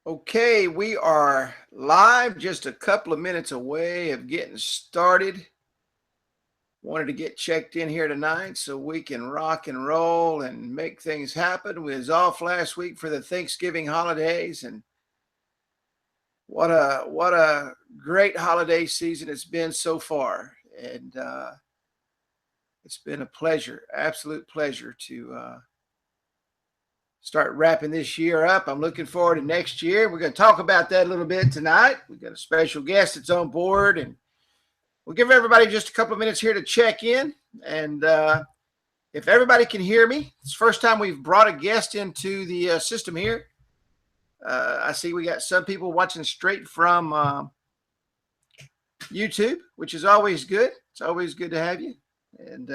Okay, we are live, just a couple of minutes away of getting started. Wanted to get checked in here tonight so we can rock and roll and make things happen. We was off last week for the Thanksgiving holidays, and what a great holiday season it's been so far. And it's been a pleasure, absolute pleasure to start wrapping this year up. I'm looking forward to next year. We're going to talk about that a little bit tonight. We've got a special guest that's on board, and we'll give everybody just a couple of minutes here to check in. And if everybody can hear me, it's the first time we've brought a guest into the system here. I see we got some people watching straight from YouTube, which is always good. It's always good to have you. And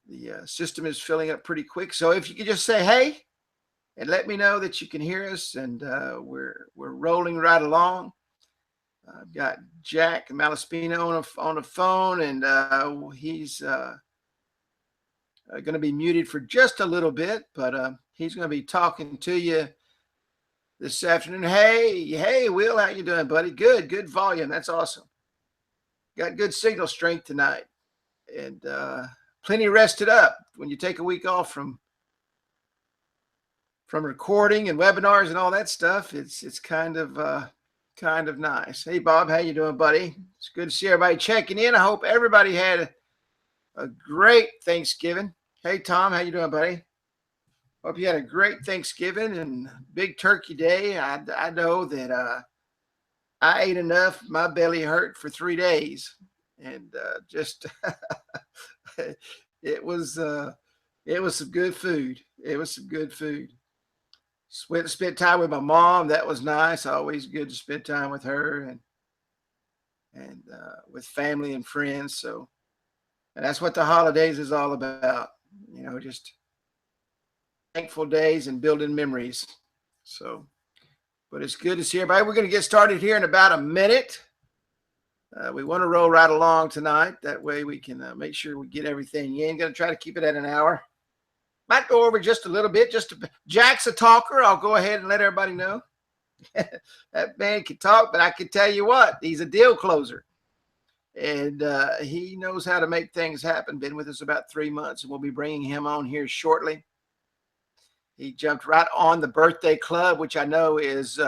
the system is filling up pretty quick. So if you could just say hey and let me know that you can hear us, and we're rolling right along. I've got Jack Malaspina on a phone, and he's going to be muted for just a little bit, but he's going to be talking to you this afternoon. Hey, Will, how you doing, buddy? Good volume. That's awesome. Got good signal strength tonight, and plenty rested up. When you take a week off from recording and webinars and all that stuff, it's kind of nice. Hey, Bob, how you doing, buddy? It's good to see everybody checking in. I hope everybody had a great Thanksgiving. Hey, Tom, how you doing, buddy? Hope you had a great Thanksgiving and big turkey day. I know that I ate enough. My belly hurt for 3 days, and just it was some good food. It was some good food. Spent time with my mom. That was nice. Always good to spend time with her and with family and friends. So, and that's what the holidays is all about. You know, just thankful days and building memories. So, but it's good to see everybody. We're going to get started here in about a minute. We want to roll right along tonight. That way we can make sure we get everything in. Going to try to keep it at an hour. Might go over just a little bit. Jack's a talker. I'll go ahead and let everybody know. That man can talk, but I can tell you what, he's a deal closer. And he knows how to make things happen. Been with us about 3 months, and we'll be bringing him on here shortly. He jumped right on the birthday club, which I know is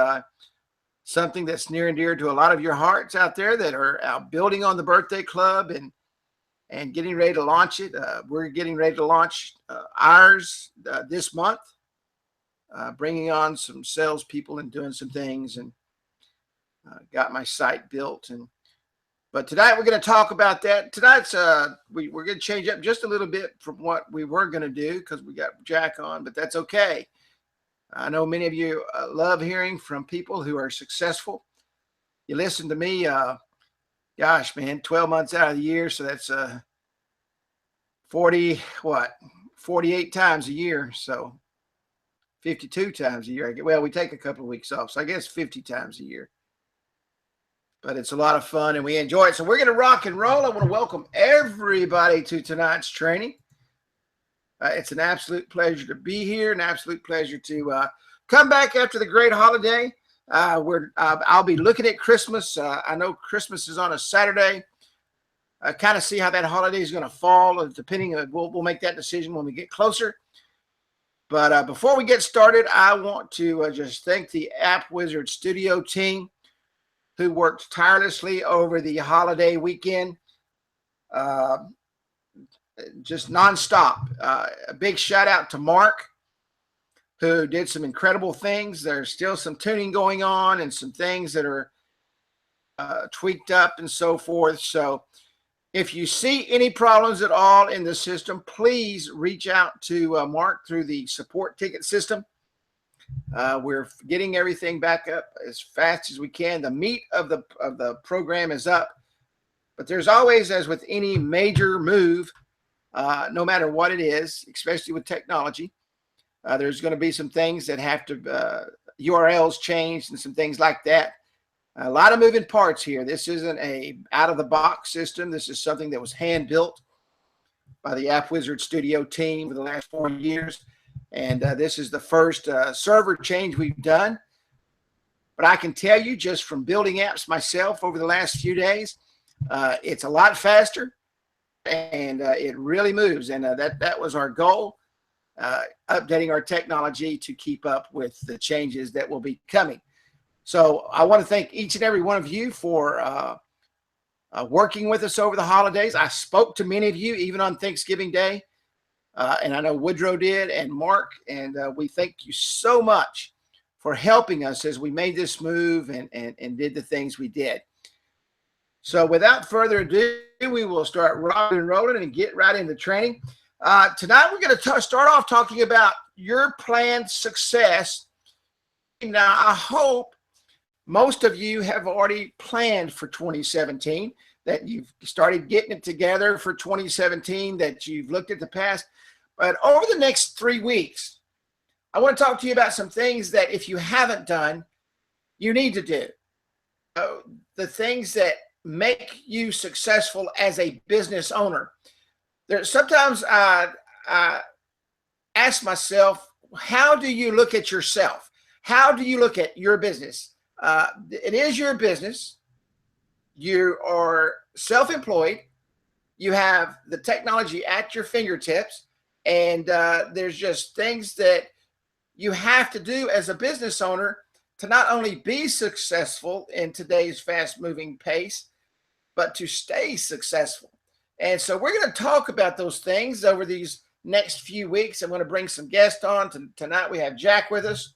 something that's near and dear to a lot of your hearts out there that are out building on the birthday club and getting ready to launch it. We're getting ready to launch ours this month, bringing on some salespeople and doing some things, and got my site built. But tonight we're going to talk about that. Tonight's we're going to change up just a little bit from what we were going to do because we got Jack on, but that's okay. I know many of you love hearing from people who are successful. You listen to me, gosh, man, 12 months out of the year. So that's 48 times a year. So 52 times a year. Well, we take a couple of weeks off. So I guess 50 times a year. But it's a lot of fun and we enjoy it. So we're going to rock and roll. I want to welcome everybody to tonight's training. It's an absolute pleasure to be here, an absolute pleasure to come back after the great holiday. I'll be looking at Christmas. I know Christmas is on a Saturday. Kind of see how that holiday is going to fall, depending on, we'll make that decision when we get closer. But before we get started, I want to just thank the AppWizard studio team who worked tirelessly over the holiday weekend. Just nonstop. A big shout out to Mark, who did some incredible things. There's still some tuning going on and some things that are tweaked up and so forth. So if you see any problems at all in the system, please reach out to Mark through the support ticket system. We're getting everything back up as fast as we can. The meat of the program is up, but there's always, as with any major move, no matter what it is, especially with technology, there's going to be some things that have to URLs changed and some things like that. A lot of moving parts here. This isn't a out-of-the-box system. This is something that was hand-built by the AppWizard studio team for the last 4 years. And this is the first server change we've done. But I can tell you just from building apps myself over the last few days, it's a lot faster, and it really moves. And that was our goal, updating our technology to keep up with the changes that will be coming. So I want to thank each and every one of you for working with us over the holidays. I spoke to many of you even on Thanksgiving Day, and I know Woodrow did, and Mark, and we thank you so much for helping us as we made this move and did the things we did. So without further ado, we will start rocking and rolling and get right into training. Tonight, we're going to start off talking about your planned success. Now, I hope most of you have already planned for 2017, that you've started getting it together for 2017, that you've looked at the past. But over the next 3 weeks, I want to talk to you about some things that if you haven't done, you need to do. The things that make you successful as a business owner. Sometimes I ask myself, how do you look at yourself? How do you look at your business? It is your business. You are self-employed. You have the technology at your fingertips. And there's just things that you have to do as a business owner to not only be successful in today's fast-moving pace, but to stay successful. And so we're going to talk about those things over these next few weeks. I'm going to bring some guests on. Tonight we have Jack with us.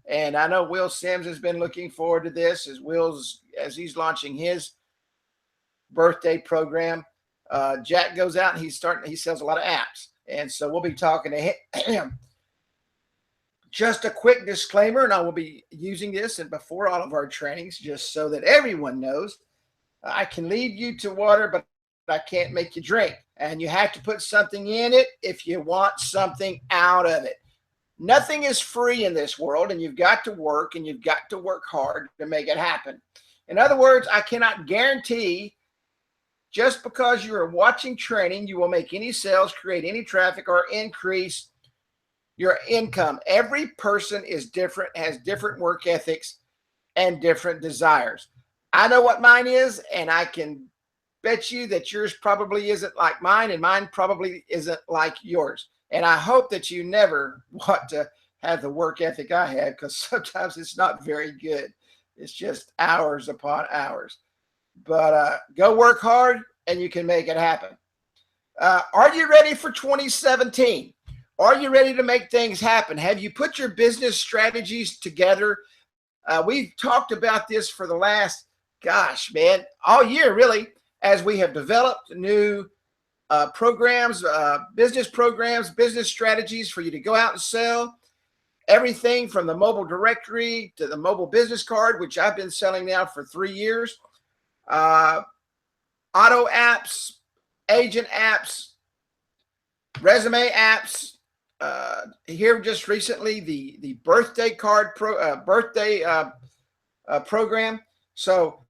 And I know Will Sims has been looking forward to this as he's launching his birthday program. Jack goes out and he sells a lot of apps. And so we'll be talking to him. Just a quick disclaimer, and I will be using this and before all of our trainings, just so that everyone knows, I can lead you to water, but I can't make you drink. And you have to put something in it if you want something out of it. Nothing is free in this world, and you've got to work, and you've got to work hard to make it happen. In other words, I cannot guarantee just because you are watching training, you will make any sales, create any traffic, or increase your income. Every person is different, has different work ethics and different desires. I know what mine is, and I can bet you that yours probably isn't like mine, and mine probably isn't like yours. And I hope that you never want to have the work ethic I have, because sometimes it's not very good. It's just hours upon hours. But go work hard, and you can make it happen. Are you ready for 2017? Are you ready to make things happen? Have you put your business strategies together? We've talked about this for the last, all year really, as we have developed new programs, business strategies for you to go out and sell. Everything from the mobile directory to the mobile business card, which I've been selling now for 3 years. Auto apps, agent apps, resume apps. Here just recently, the birthday card program. So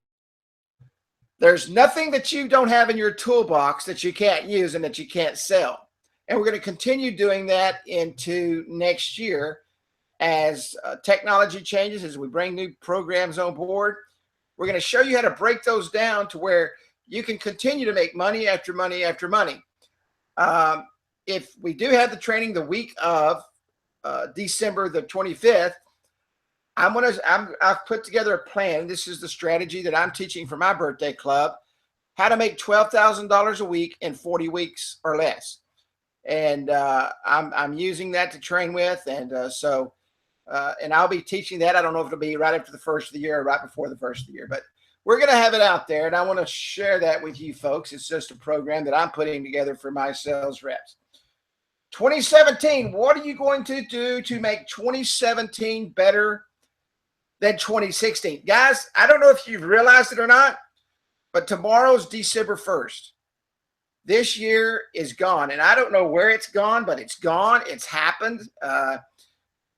there's nothing that you don't have in your toolbox that you can't use and that you can't sell. And we're going to continue doing that into next year as technology changes, as we bring new programs on board. We're going to show you how to break those down to where you can continue to make money after money after money. If we do have the training the week of December the 25th, I've put together a plan. This is the strategy that I'm teaching for my birthday club, how to make $12,000 a week in 40 weeks or less. And I'm using that to train with. And and I'll be teaching that. I don't know if it'll be right after the first of the year or right before the first of the year, but we're going to have it out there. And I want to share that with you folks. It's just a program that I'm putting together for my sales reps. 2017, what are you going to do to make 2017 better than 2016? Guys, I don't know if you've realized it or not, but tomorrow's December 1st. This year is gone, and I don't know where it's gone, but it's gone. It's happened.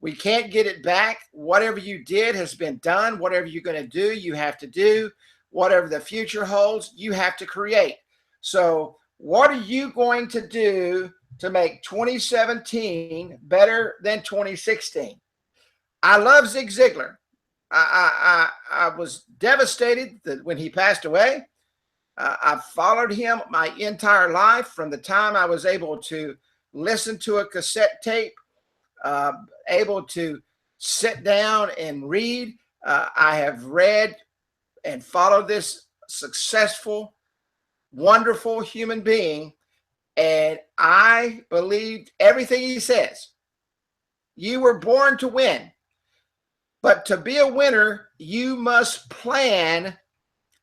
We can't get it back. Whatever you did has been done. Whatever you're going to do, you have to do. Whatever the future holds, you have to create. So what are you going to do to make 2017 better than 2016? I love Zig Ziglar. I was devastated that when he passed away. I've followed him my entire life from the time I was able to listen to a cassette tape, able to sit down and read. I have read and followed this successful, wonderful human being, and I believed everything he says. You were born to win, but to be a winner, you must plan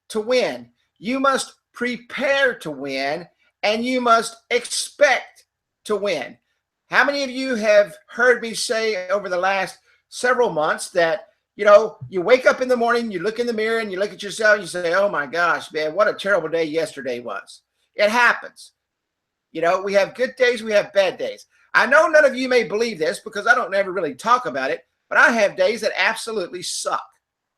to win. You must prepare to win, and you must expect to win. How many of you have heard me say over the last several months that, you wake up in the morning, you look in the mirror and you look at yourself and you say, oh my gosh, man, what a terrible day yesterday was. It happens. We have good days, we have bad days. I know none of you may believe this because I don't ever really talk about it, but I have days that absolutely suck.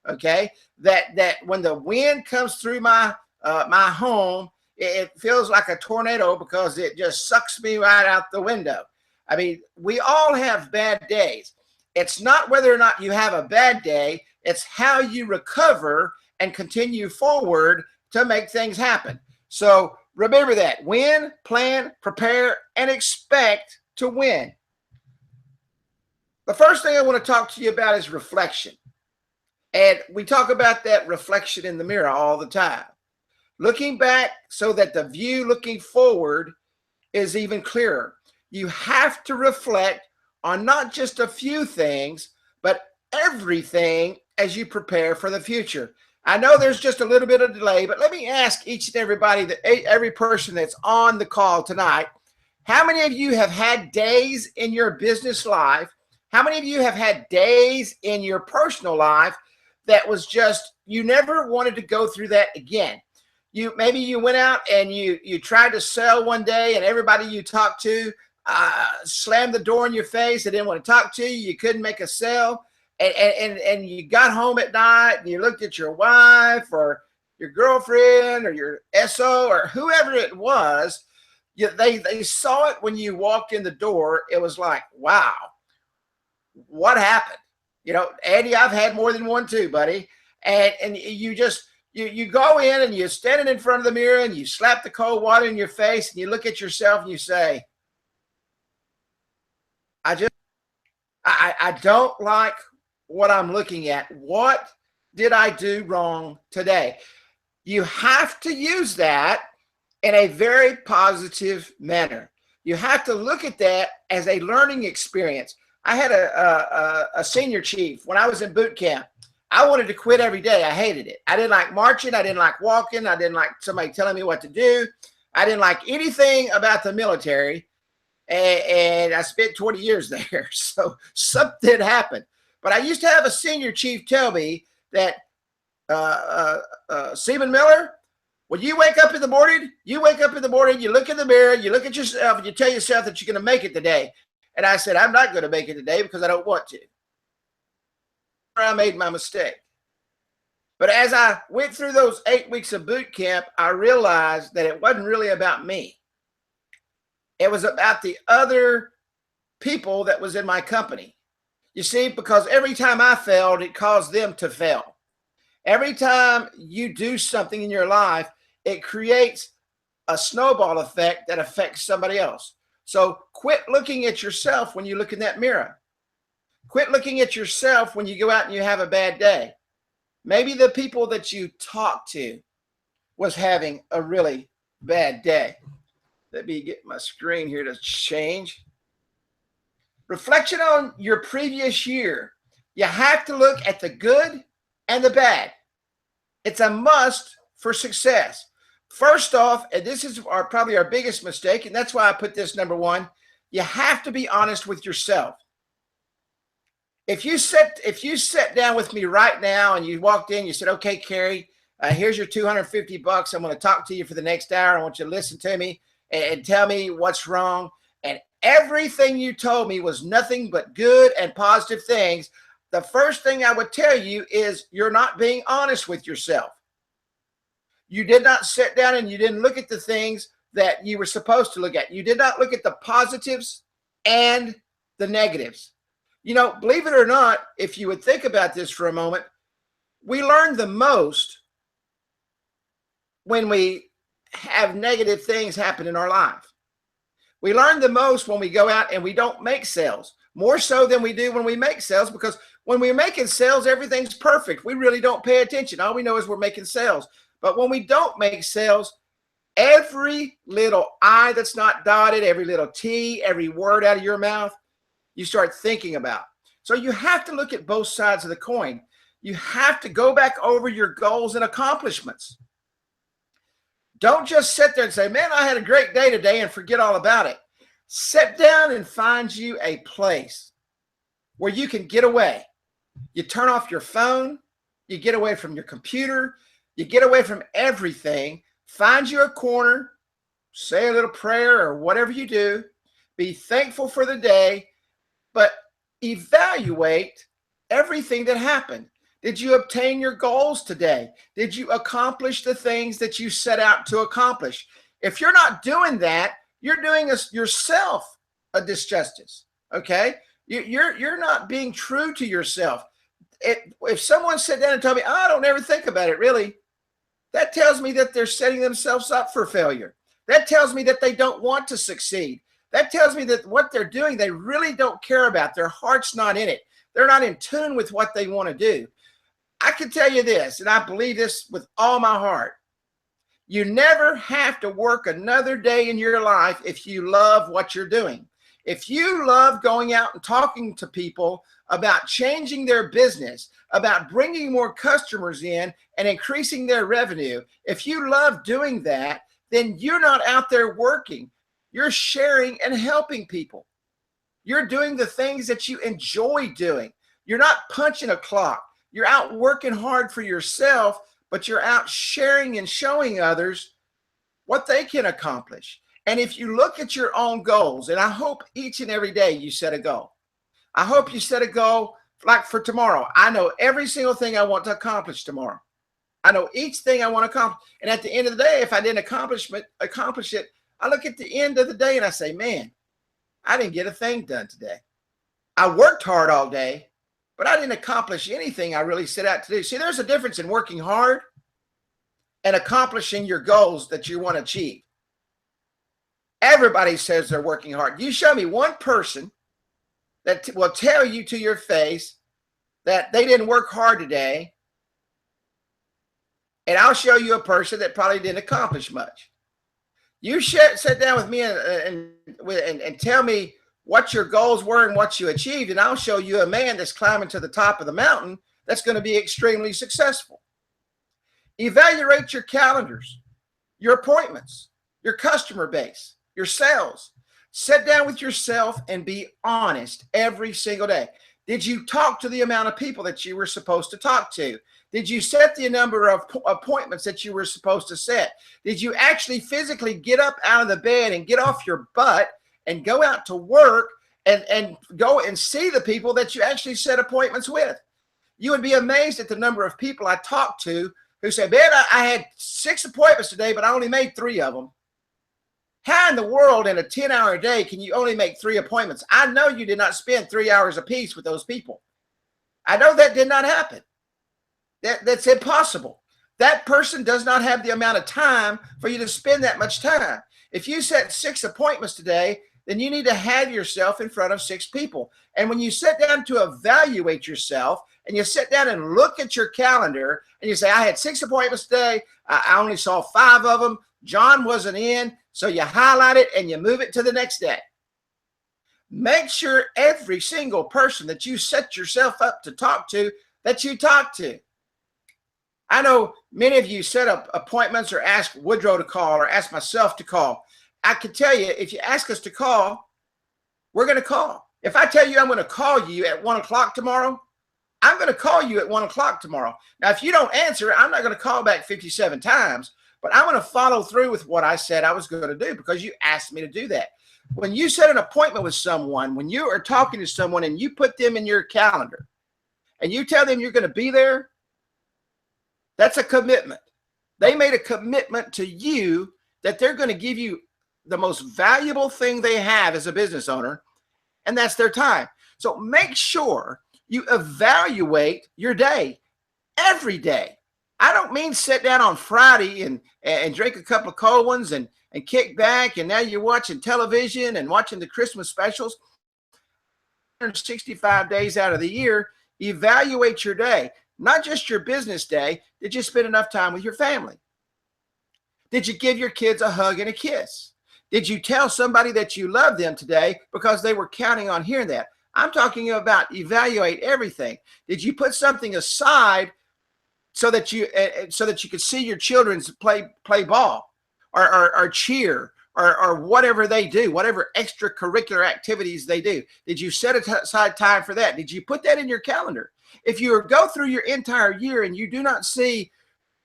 Okay. That when the wind comes through my home, it feels like a tornado because it just sucks me right out the window. I mean, we all have bad days. It's not whether or not you have a bad day, it's how you recover and continue forward to make things happen. So remember that: win, plan, prepare, and expect to win. The first thing I want to talk to you about is reflection. And we talk about that reflection in the mirror all the time. Looking back so that the view looking forward is even clearer. You have to reflect on not just a few things, but everything as you prepare for the future. I know there's just a little bit of delay, but let me ask each and everybody, every person that's on the call tonight, how many of you have had days in your business life? How many of you have had days in your personal life that was just, you never wanted to go through that again? Maybe you went out and you tried to sell one day, and everybody you talked to slammed the door in your face. They didn't want to talk to you. You couldn't make a sale. And you got home at night and you looked at your wife or your girlfriend or your SO or whoever it was. They saw it when you walked in the door. It was like, wow, what happened? Andy, I've had more than one too, buddy. And you just, you go in and you're standing in front of the mirror and you slap the cold water in your face and you look at yourself and you say, I don't like what I'm looking at. What did I do wrong today? You have to use that in a very positive manner. You have to look at that as a learning experience. I had a senior chief when I was in boot camp. I wanted to quit every day. I hated it. I didn't like marching. I didn't like walking. I didn't like somebody telling me what to do. I didn't like anything about the military. And I spent 20 years there. So something happened. But I used to have a senior chief tell me that, Seaman Miller, when you wake up in the morning, you look in the mirror, you look at yourself, and you tell yourself that you're going to make it today. And I said, I'm not going to make it today because I don't want to. I made my mistake. But as I went through those 8 weeks of boot camp, I realized that it wasn't really about me. It was about the other people that was in my company. You see, because every time I failed, it caused them to fail. Every time you do something in your life, it creates a snowball effect that affects somebody else. So quit looking at yourself when you look in that mirror. Quit looking at yourself when you go out and you have a bad day. Maybe the people that you talked to was having a really bad day. Let me get my screen here to change. Reflection on your previous year. You have to look at the good and the bad. It's a must for success. First off, and this is probably our biggest mistake, and that's why I put this number one, you have to be honest with yourself. If you sat down with me right now and you walked in, you said, okay, Kerry, here's your $250. I'm going to talk to you for the next hour. I want you to listen to me and tell me what's wrong. And everything you told me was nothing but good and positive things. The first thing I would tell you is you're not being honest with yourself. You did not sit down and you didn't look at the things that you were supposed to look at. You did not look at the positives and the negatives. Believe it or not, if you would think about this for a moment, we learn the most when we have negative things happen in our life. We learn the most when we go out and we don't make sales, more so than we do when we make sales, because when we're making sales, everything's perfect. We really don't pay attention. All we know is we're making sales. But when we don't make sales, every little I that's not dotted, every little T, every word out of your mouth, you start thinking about. So you have to look at both sides of the coin. You have to go back over your goals and accomplishments. Don't just sit there and say, man, I had a great day today, and forget all about it. Sit down and find you a place where you can get away. You turn off your phone. You get away from your computer. You get away from everything. Find you a corner. Say a little prayer or whatever you do. Be thankful for the day, but evaluate everything that happened. Did you obtain your goals today? Did you accomplish the things that you set out to accomplish? If you're not doing that, you're doing yourself a disjustice, okay? You're not being true to yourself. If someone sat down and told me, oh, I don't ever think about it, really, that tells me that they're setting themselves up for failure. That tells me that they don't want to succeed. That tells me that what they're doing, they really don't care about. Their heart's not in it. They're not in tune with what they want to do. I can tell you this, and I believe this with all my heart. You never have to work another day in your life if you love what you're doing. If you love going out and talking to people about changing their business, about bringing more customers in and increasing their revenue, if you love doing that, then you're not out there working. You're sharing and helping people. You're doing the things that you enjoy doing. You're not punching a clock. You're out working hard for yourself, but you're out sharing and showing others what they can accomplish. And if you look at your own goals, and I hope each and every day you set a goal. I hope you set a goal like for tomorrow. I know every single thing I want to accomplish tomorrow. I know each thing I want to accomplish. And at the end of the day, if I didn't accomplish it, I look at the end of the day and I say, man, I didn't get a thing done today. I worked hard all day, but I didn't accomplish anything I really set out to do. See, there's a difference in working hard and accomplishing your goals that you want to achieve. Everybody says they're working hard. You show me one person that will tell you to your face that they didn't work hard today, and I'll show you a person that probably didn't accomplish much. You sit down with me and tell me what your goals were and what you achieved, and I'll show you a man that's climbing to the top of the mountain that's going to be extremely successful. Evaluate your calendars, your appointments, your customer base, your sales. Sit down with yourself and be honest every single day. Did you talk to the amount of people that you were supposed to talk to? Did you set the number of appointments that you were supposed to set? Did you actually physically get up out of the bed and get off your butt and go out to work and go and see the people that you actually set appointments with? You would be amazed at the number of people I talked to who say, man, I had 6 appointments today, but I only made 3 of them. How in the world in a 10-hour day can you only make 3 appointments? I know you did not spend 3 hours apiece with those people. I know that did not happen. That's impossible. That person does not have the amount of time for you to spend that much time. If you set 6 appointments today, then you need to have yourself in front of 6 people. And when you sit down to evaluate yourself and you sit down and look at your calendar and you say, I had 6 appointments today. I only saw 5 of them. John wasn't in. So you highlight it and you move it to the next day. Make sure every single person that you set yourself up to talk to, that you talk to. I know many of you set up appointments or ask Woodrow to call or ask myself to call. I can tell you, if you ask us to call, we're going to call. If I tell you I'm going to call you at 1 o'clock tomorrow, I'm going to call you at 1 o'clock tomorrow. Now, if you don't answer, I'm not going to call back 57 times. But I'm going to follow through with what I said I was going to do because you asked me to do that. When you set an appointment with someone, when you are talking to someone and you put them in your calendar and you tell them you're going to be there, that's a commitment. They made a commitment to you that they're going to give you the most valuable thing they have as a business owner, and that's their time. So make sure you evaluate your day. every day. I don't mean sit down on Friday and drink a couple of cold ones and kick back, and now you're watching television and watching the Christmas specials. 165 days out of the year, evaluate your day, not just your business day. Did you spend enough time with your family? Did you give your kids a hug and a kiss? Did you tell somebody that you love them today because they were counting on hearing that? I'm talking about evaluate everything. Did you put something aside so that you could see your children play ball or cheer or whatever they do, whatever extracurricular activities they do? Did you set aside time for that? Did you put that in your calendar? If you go through your entire year and you do not see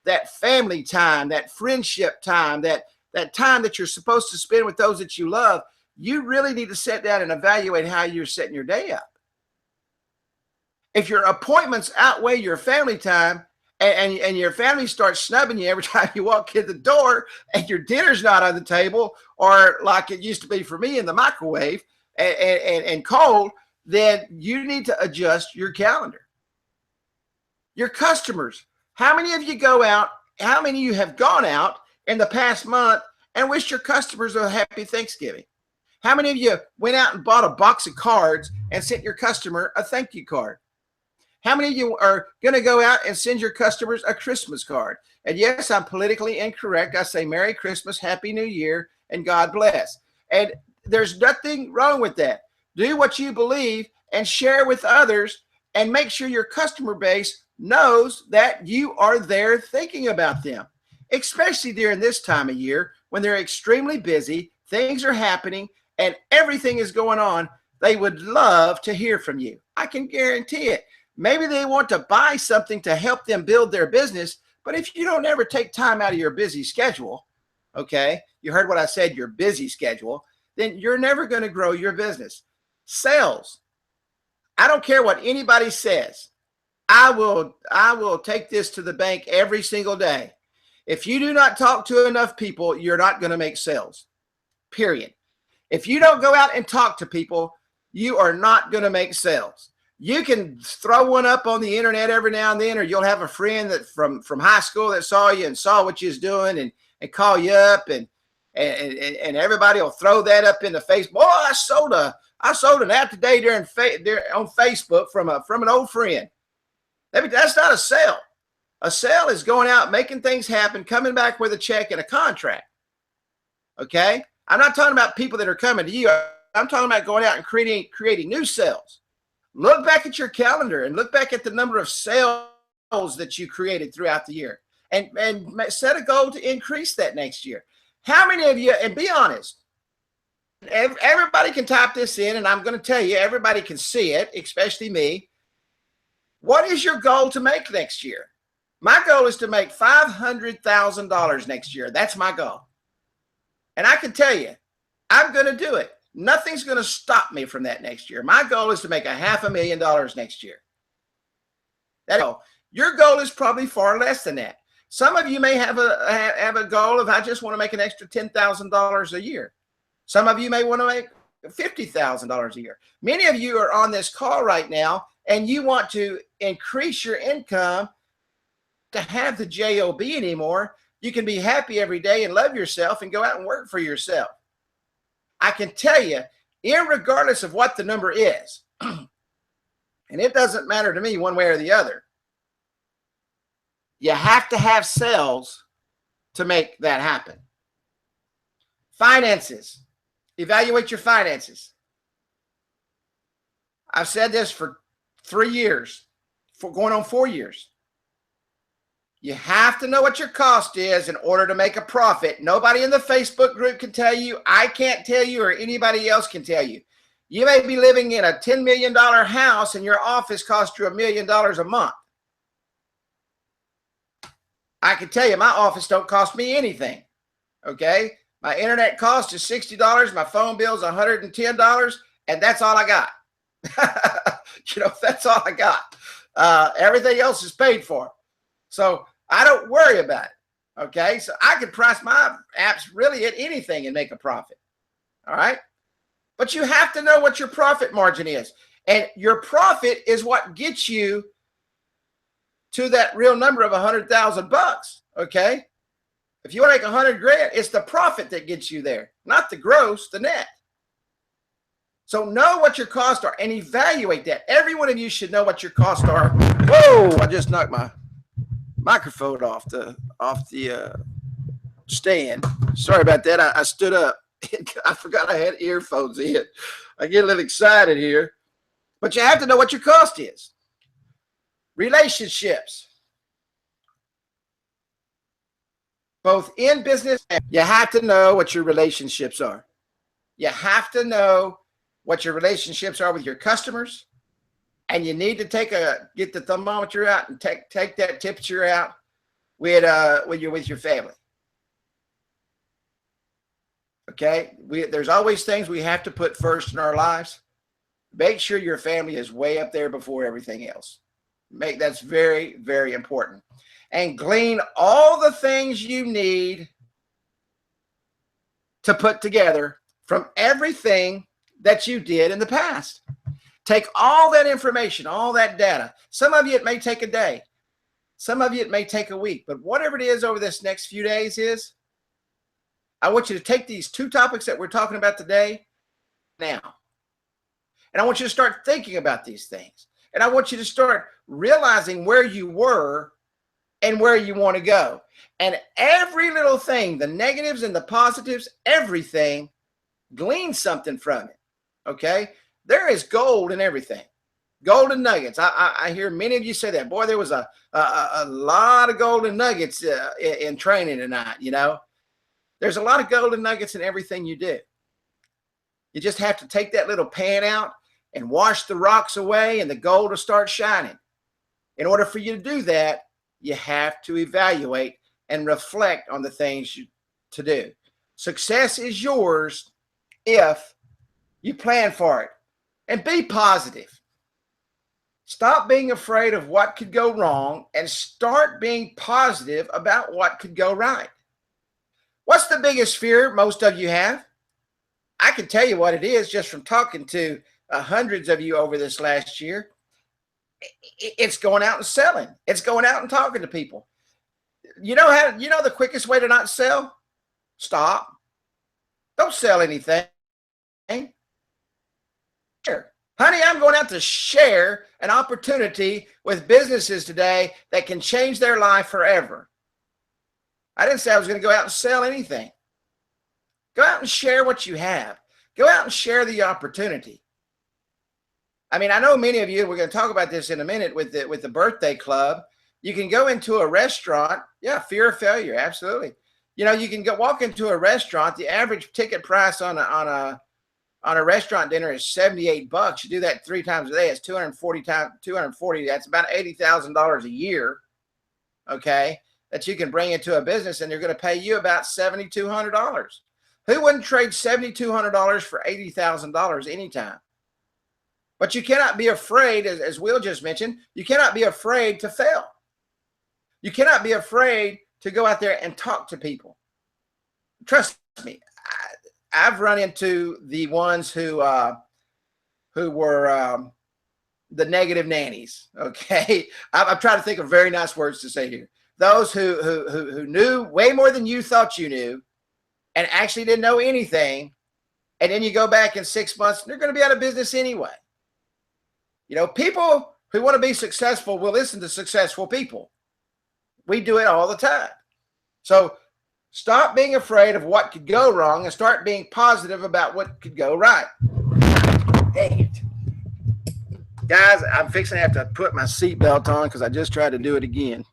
that family time, that friendship time, that time that you're supposed to spend with those that you love, you really need to sit down and evaluate how you're setting your day up. If your appointments outweigh your family time, and your family starts snubbing you every time you walk in the door, and your dinner's not on the table, or like it used to be for me in the microwave and cold, then you need to adjust your calendar. Your customers, how many of you go out? How many of you have gone out in the past month and wished your customers a happy Thanksgiving? How many of you went out and bought a box of cards and sent your customer a thank you card? How many of you are going to go out and send your customers a Christmas card? And yes, I'm politically incorrect. I say Merry Christmas, Happy New Year, and God bless. And there's nothing wrong with that. Do what you believe and share with others, and make sure your customer base knows that you are there thinking about them, especially during this time of year when they're extremely busy, things are happening, and everything is going on. They would love to hear from you. I can guarantee it. Maybe they want to buy something to help them build their business, but if you don't ever take time out of your busy schedule, okay, you heard what I said, your busy schedule, then you're never going to grow your business. Sales. I don't care what anybody says. I will take this to the bank every single day. If you do not talk to enough people, you're not going to make sales, period. If you don't go out and talk to people, you are not going to make sales. You can throw one up on the internet every now and then, or you'll have a friend that from high school that saw you and saw what you was doing and call you up, and everybody will throw that up in the Facebook. Boy, I sold an app today on Facebook from an old friend. That's not a sale. A sale is going out, making things happen, coming back with a check and a contract. Okay? I'm not talking about people that are coming to you. I'm talking about going out and creating new sales. Look back at your calendar and look back at the number of sales that you created throughout the year, and set a goal to increase that next year. How many of you, and be honest, everybody can type this in, and I'm going to tell you, everybody can see it, especially me. What is your goal to make next year? My goal is to make $500,000 next year. That's my goal. And I can tell you, I'm going to do it. Nothing's going to stop me from that next year. My goal is to make $500,000 next year. Your goal is probably far less than that. Some of you may have a goal of, I just want to make an extra $10,000 a year. Some of you may want to make $50,000 a year. Many of you are on this call right now, and you want to increase your income to have the job anymore. You can be happy every day and love yourself and go out and work for yourself. I can tell you, irregardless of what the number is, and it doesn't matter to me one way or the other, you have to have sales to make that happen. Finances. Evaluate your finances. I've said this for 3 years, for going on 4 years. You have to know what your cost is in order to make a profit. Nobody in the Facebook group can tell you. I can't tell you, or anybody else can tell you. You may be living in a $10 million house and your office costs you $1 million a month. I can tell you my office don't cost me anything. Okay? My internet cost is $60. My phone bill is $110, and that's all I got. That's all I got. Everything else is paid for. So I don't worry about it. Okay. So I can price my apps really at anything and make a profit. All right. But you have to know what your profit margin is. And your profit is what gets you to that real number of 100,000 bucks. Okay. If you want to make 100 grand, it's the profit that gets you there, not the gross, the net. So know what your costs are and evaluate that. Every one of you should know what your costs are. Whoa, I just knocked my microphone off the stand. Sorry about that. I stood up. I forgot I had earphones in. I get a little excited here. But you have to know what your cost is. Relationships. Both in business, you have to know what your relationships are. You have to know what your relationships are with your customers. And you need to get the thermometer out and take that temperature out with your family. Okay, there's always things we have to put first in our lives. Make sure your family is way up there before everything else. That's very, very important. And glean all the things you need to put together from everything that you did in the past. Take all that information, all that data. Some of you, it may take a day. Some of you, it may take a week. But whatever it is over this next few days I want you to take these two topics that we're talking about today now. And I want you to start thinking about these things. And I want you to start realizing where you were and where you want to go. And every little thing, the negatives and the positives, everything, glean something from it. Okay? There is gold in everything. Golden nuggets. I hear many of you say that. Boy, there was a lot of golden nuggets in training tonight, you know. There's a lot of golden nuggets in everything you do. You just have to take that little pan out and wash the rocks away and the gold will start shining. In order for you to do that, you have to evaluate and reflect on the things to do. Success is yours if you plan for it. And be positive. Stop being afraid of what could go wrong and start being positive about what could go right. What's the biggest fear most of you have? I can tell you what it is just from talking to hundreds of you over this last year. It's going out and selling. It's going out and talking to people. You know the quickest way to not sell? Stop. Don't sell anything. Share. Honey, I'm going out to share an opportunity with businesses today that can change their life forever. I didn't say I was going to go out and sell anything. Go out and share what you have. Go out and share the opportunity. I mean, I know many of you, we're going to talk about this in a minute with the birthday club. You can go into a restaurant. Yeah, fear of failure. Absolutely. You know, you can walk into a restaurant. The average ticket price on a restaurant dinner is $78. You do that 3 times a day. It's 240. That's about $80,000 a year. Okay. That you can bring into a business and they're going to pay you about $7,200. Who wouldn't trade $7,200 for $80,000 anytime? But you cannot be afraid, as Will just mentioned, you cannot be afraid to fail. You cannot be afraid to go out there and talk to people. Trust me, I've run into the ones who were the negative nannies. Okay, I'm trying to think of very nice words to say here. Those who knew way more than you thought you knew, and actually didn't know anything, and then you go back in 6 months, they're going to be out of business anyway. You know, people who want to be successful will listen to successful people. We do it all the time. So stop being afraid of what could go wrong and start being positive about what could go right. Dang it. Guys, I'm fixing to have to put my seatbelt on because I just tried to do it again.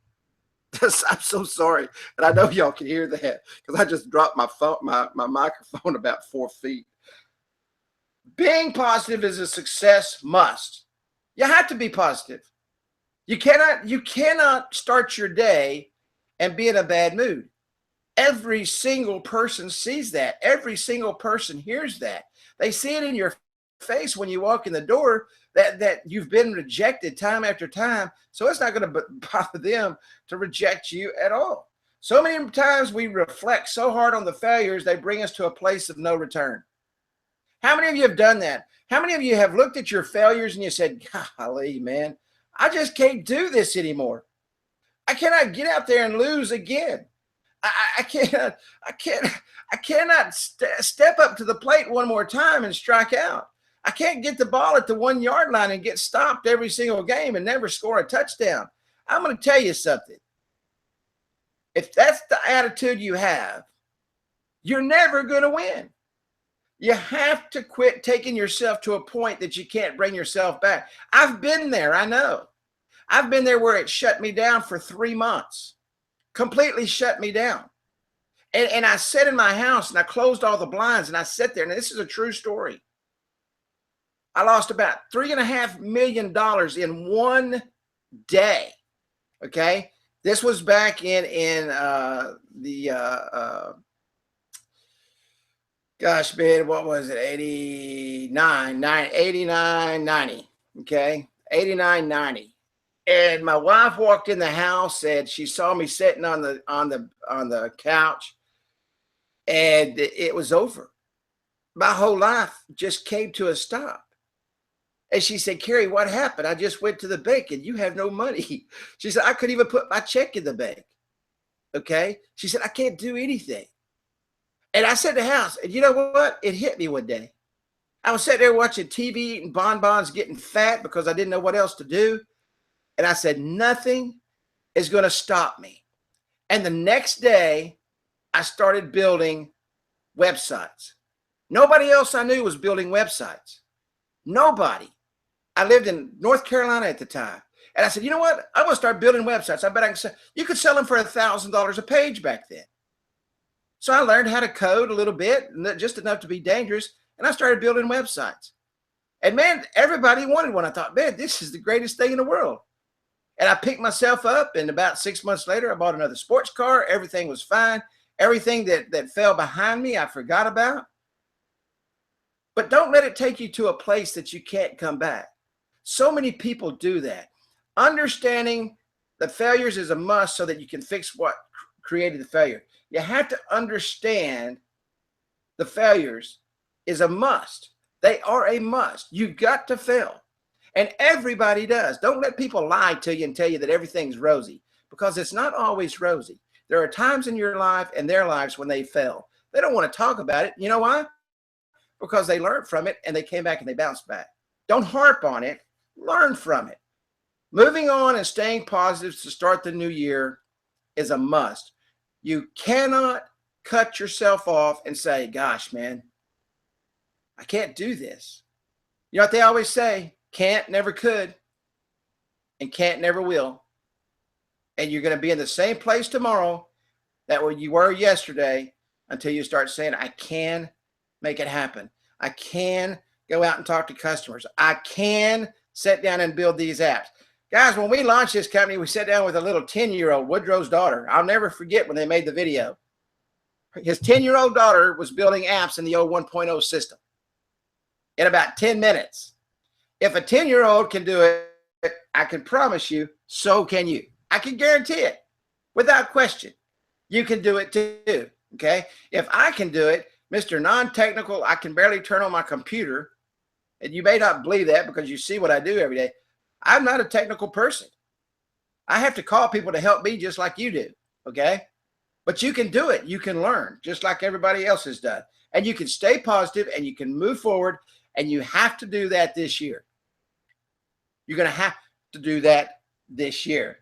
I'm so sorry. And I know y'all can hear that because I just dropped my phone, my microphone about 4 feet. Being positive is a success must. You have to be positive. You cannot start your day and be in a bad mood. Every single person sees that. Every single person hears that. They see it in your face when you walk in the door that you've been rejected time after time. So it's not going to bother them to reject you at all. So many times we reflect so hard on the failures, they bring us to a place of no return. How many of you have done that? How many of you have looked at your failures and you said, golly, man, I just can't do this anymore. I cannot get out there and lose again. I cannot, I cannot step up to the plate one more time and strike out. I can't get the ball at the 1 yard line and get stopped every single game and never score a touchdown. I'm going to tell you something. If that's the attitude you have, you're never going to win. You have to quit taking yourself to a point that you can't bring yourself back. I've been there. I know. I've been there where it shut me down for 3 months, completely shut me down. And I sat in my house and I closed all the blinds and I sat there. And this is a true story. I lost about $3.5 million in one day. Okay. This was back in gosh, man, what was it? 89, 90. Okay. 89, 90. And my wife walked in the house and she saw me sitting on the couch, and it was over. My whole life just came to a stop. And she said, Kerry, what happened? I just went to the bank and you have no money. She said, I couldn't even put my check in the bank. Okay. She said, I can't do anything. And I sat in the house, and you know what? It hit me one day. I was sitting there watching TV, eating bonbons, getting fat because I didn't know what else to do. And I said, nothing is going to stop me. And the next day, I started building websites. Nobody else I knew was building websites. Nobody. I lived in North Carolina at the time. And I said, you know what? I'm going to start building websites. I bet I can sell. You could sell them for $1,000 a page back then. So I learned how to code a little bit, just enough to be dangerous. And I started building websites. And man, everybody wanted one. I thought, man, this is the greatest thing in the world. And I picked myself up, and about 6 months later, I bought another sports car. Everything was fine. Everything that fell behind me, I forgot about. But don't let it take you to a place that you can't come back. So many people do that. Understanding the failures is a must so that you can fix what created the failure. You have to understand the failures is a must. They are a must. You've got to fail. And everybody does. Don't let people lie to you and tell you that everything's rosy, because it's not always rosy. There are times in your life and their lives when they fail. They don't want to talk about it. You know why? Because they learned from it and they came back and they bounced back. Don't harp on it. Learn from it. Moving on and staying positive to start the new year is a must. You cannot cut yourself off and say, gosh, man, I can't do this. You know what they always say? Can't never could, and can't never will. And you're going to be in the same place tomorrow that where you were yesterday until you start saying, I can make it happen. I can go out and talk to customers. I can sit down and build these apps. Guys, when we launched this company, we sat down with a little 10-year-old, Woodrow's daughter. I'll never forget when they made the video. His 10-year-old daughter was building apps in the old 1.0 system in about 10 minutes. If a 10-year-old can do it, I can promise you, so can you. I can guarantee it without question. You can do it too, okay? If I can do it, Mr. Non-Technical, I can barely turn on my computer, and you may not believe that because you see what I do every day. I'm not a technical person. I have to call people to help me just like you do, okay? But you can do it. You can learn just like everybody else has done. And you can stay positive and you can move forward, and you have to do that this year. You're going to have to do that this year.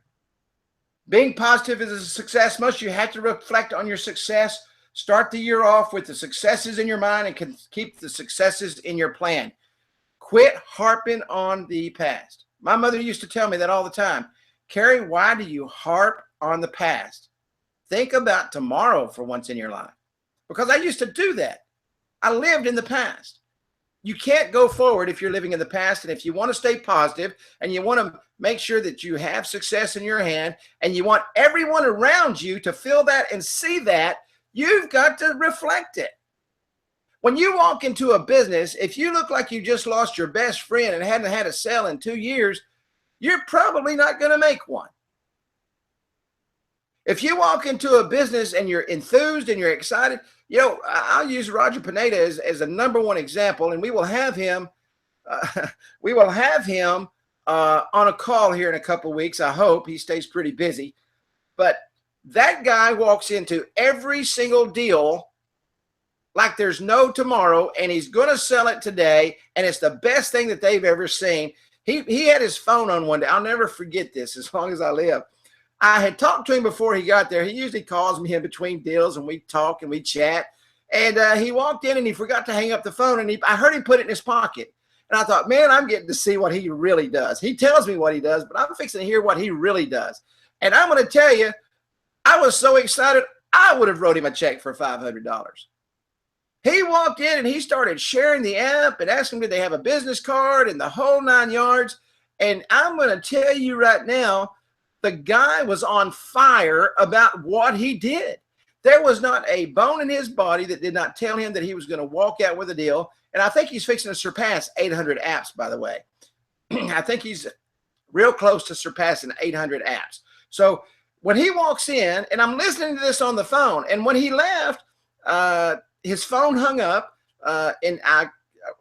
Being positive is a success must. You have to reflect on your success. Start the year off with the successes in your mind and can keep the successes in your plan. Quit harping on the past. My mother used to tell me that all the time. Kerry, why do you harp on the past? Think about tomorrow for once in your life. Because I used to do that. I lived in the past. You can't go forward if you're living in the past. And if you want to stay positive and you want to make sure that you have success in your hand and you want everyone around you to feel that and see that, you've got to reflect it. When you walk into a business, if you look like you just lost your best friend and hadn't had a sale in 2 years, you're probably not going to make one. If you walk into a business and you're enthused and you're excited, you know, I'll use Roger Pineda as a number one example, and we will have him on a call here in a couple of weeks. I hope he stays pretty busy. But that guy walks into every single deal like there's no tomorrow, and he's going to sell it today, and it's the best thing that they've ever seen. He had his phone on one day. I'll never forget this as long as I live. I had talked to him before he got there. He usually calls me in between deals, and we talk and we chat. And he walked in, and he forgot to hang up the phone, and I heard him put it in his pocket. And I thought, man, I'm getting to see what he really does. He tells me what he does, but I'm fixing to hear what he really does. And I'm going to tell you, I was so excited, I would have wrote him a check for $500. He walked in and he started sharing the app and asking, did they have a business card and the whole 9 yards. And I'm going to tell you right now, the guy was on fire about what he did. There was not a bone in his body that did not tell him that he was going to walk out with a deal. And I think he's fixing to surpass 800 apps, by the way. I think he's real close to surpassing 800 apps. So when he walks in, and I'm listening to this on the phone, and when he left, his phone hung up, and I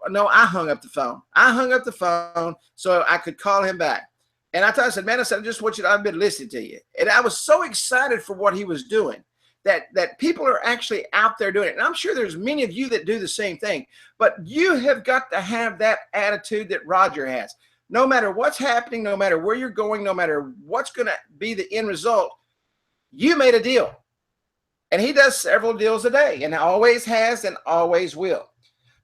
hung up the phone. I hung up the phone so I could call him back. And I said, man, I just want you to, I've been listening to you. And I was so excited for what he was doing, that people are actually out there doing it. And I'm sure there's many of you that do the same thing, but you have got to have that attitude that Roger has. No matter what's happening, no matter where you're going, no matter what's going to be the end result, you made a deal. And he does several deals a day, and always has and always will.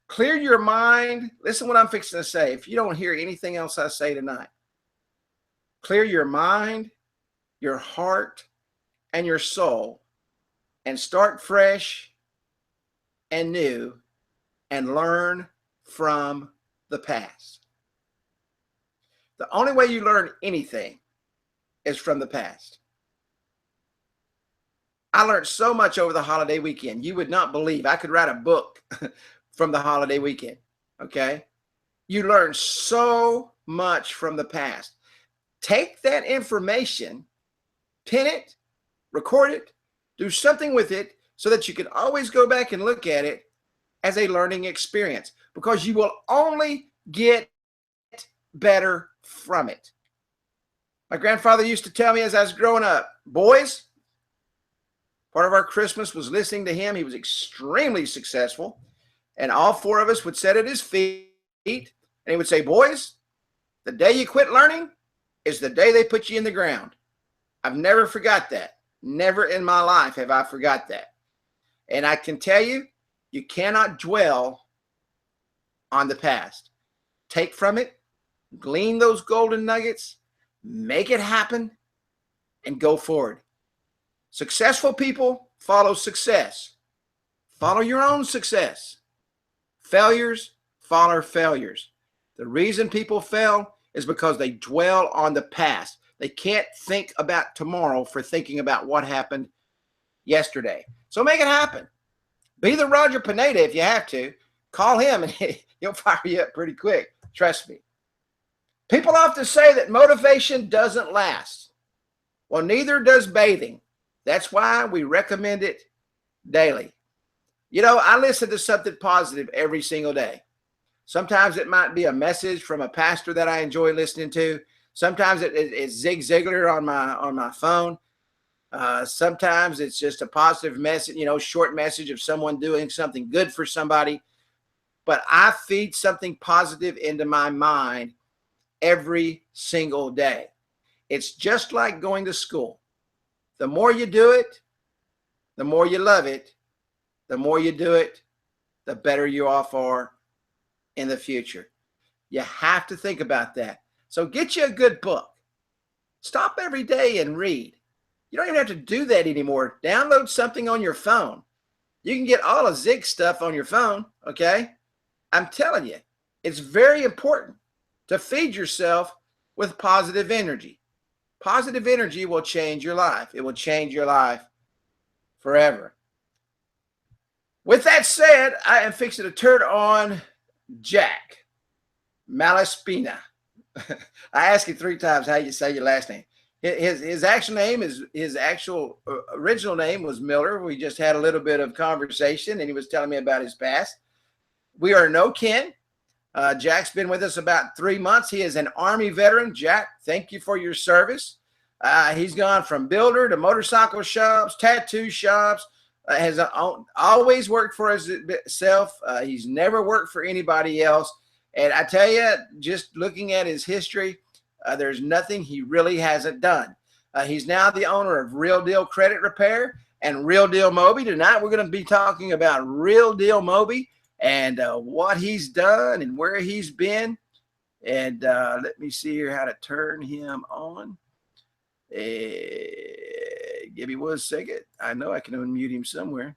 Clear your mind. Listen what I'm fixing to say. If you don't hear anything else I say tonight, clear your mind, your heart, and your soul, and start fresh and new and learn from the past. The only way you learn anything is from the past. I learned so much over the holiday weekend. You would not believe. I could write a book from the holiday weekend, okay? You learn so much from the past. Take that information, pin it, record it, do something with it so that you can always go back and look at it as a learning experience, because you will only get better from it. My grandfather used to tell me as I was growing up, boys, part of our Christmas was listening to him. He was extremely successful, and all four of us would sit at his feet, and he would say, boys, the day you quit learning is the day they put you in the ground. I've never forgot that. Never in my life have I forgot that. And I can tell you, you cannot dwell on the past. Take from it, glean those golden nuggets, make it happen, and go forward. Successful people follow success. Follow your own success. Failures follow failures. The reason people fail is because they dwell on the past. They can't think about tomorrow for thinking about what happened yesterday. So make it happen. Be the Roger Pineda if you have to. Call him and he'll fire you up pretty quick. Trust me. People often say that motivation doesn't last. Well, neither does bathing. That's why we recommend it daily. You know, I listen to something positive every single day. Sometimes it might be a message from a pastor that I enjoy listening to. Sometimes it's Zig Ziglar on my phone. Sometimes it's just a positive message, short message of someone doing something good for somebody. But I feed something positive into my mind every single day. It's just like going to school. The more you do it, the more you love it. The more you do it, the better you off are in the future. You have to think about that. So get you a good book. Stop every day and read. You don't even have to do that anymore. Download something on your phone. You can get all of Zig's stuff on your phone, okay? I'm telling you, it's very important to feed yourself with positive energy. Positive energy will change your life. It will change your life forever. With that said, I am fixing to turn on Jack Malaspina. I asked you 3 times how you say your last name. His actual name is original name was Miller. We just had a little bit of conversation, and he was telling me about his past. We are no kin. Jack's been with us about 3 months. He is an Army veteran. Jack, thank you for your service. He's gone from builder to motorcycle shops, tattoo shops, has always worked for himself. He's never worked for anybody else. And I tell you, just looking at his history, there's nothing he really hasn't done. He's now the owner of Real Deal Credit Repair and Real Deal Moby. Tonight, we're going to be talking about Real Deal Moby and what he's done and where he's been. And let me see here how to turn him on. Give me 1 second. I know I can unmute him somewhere.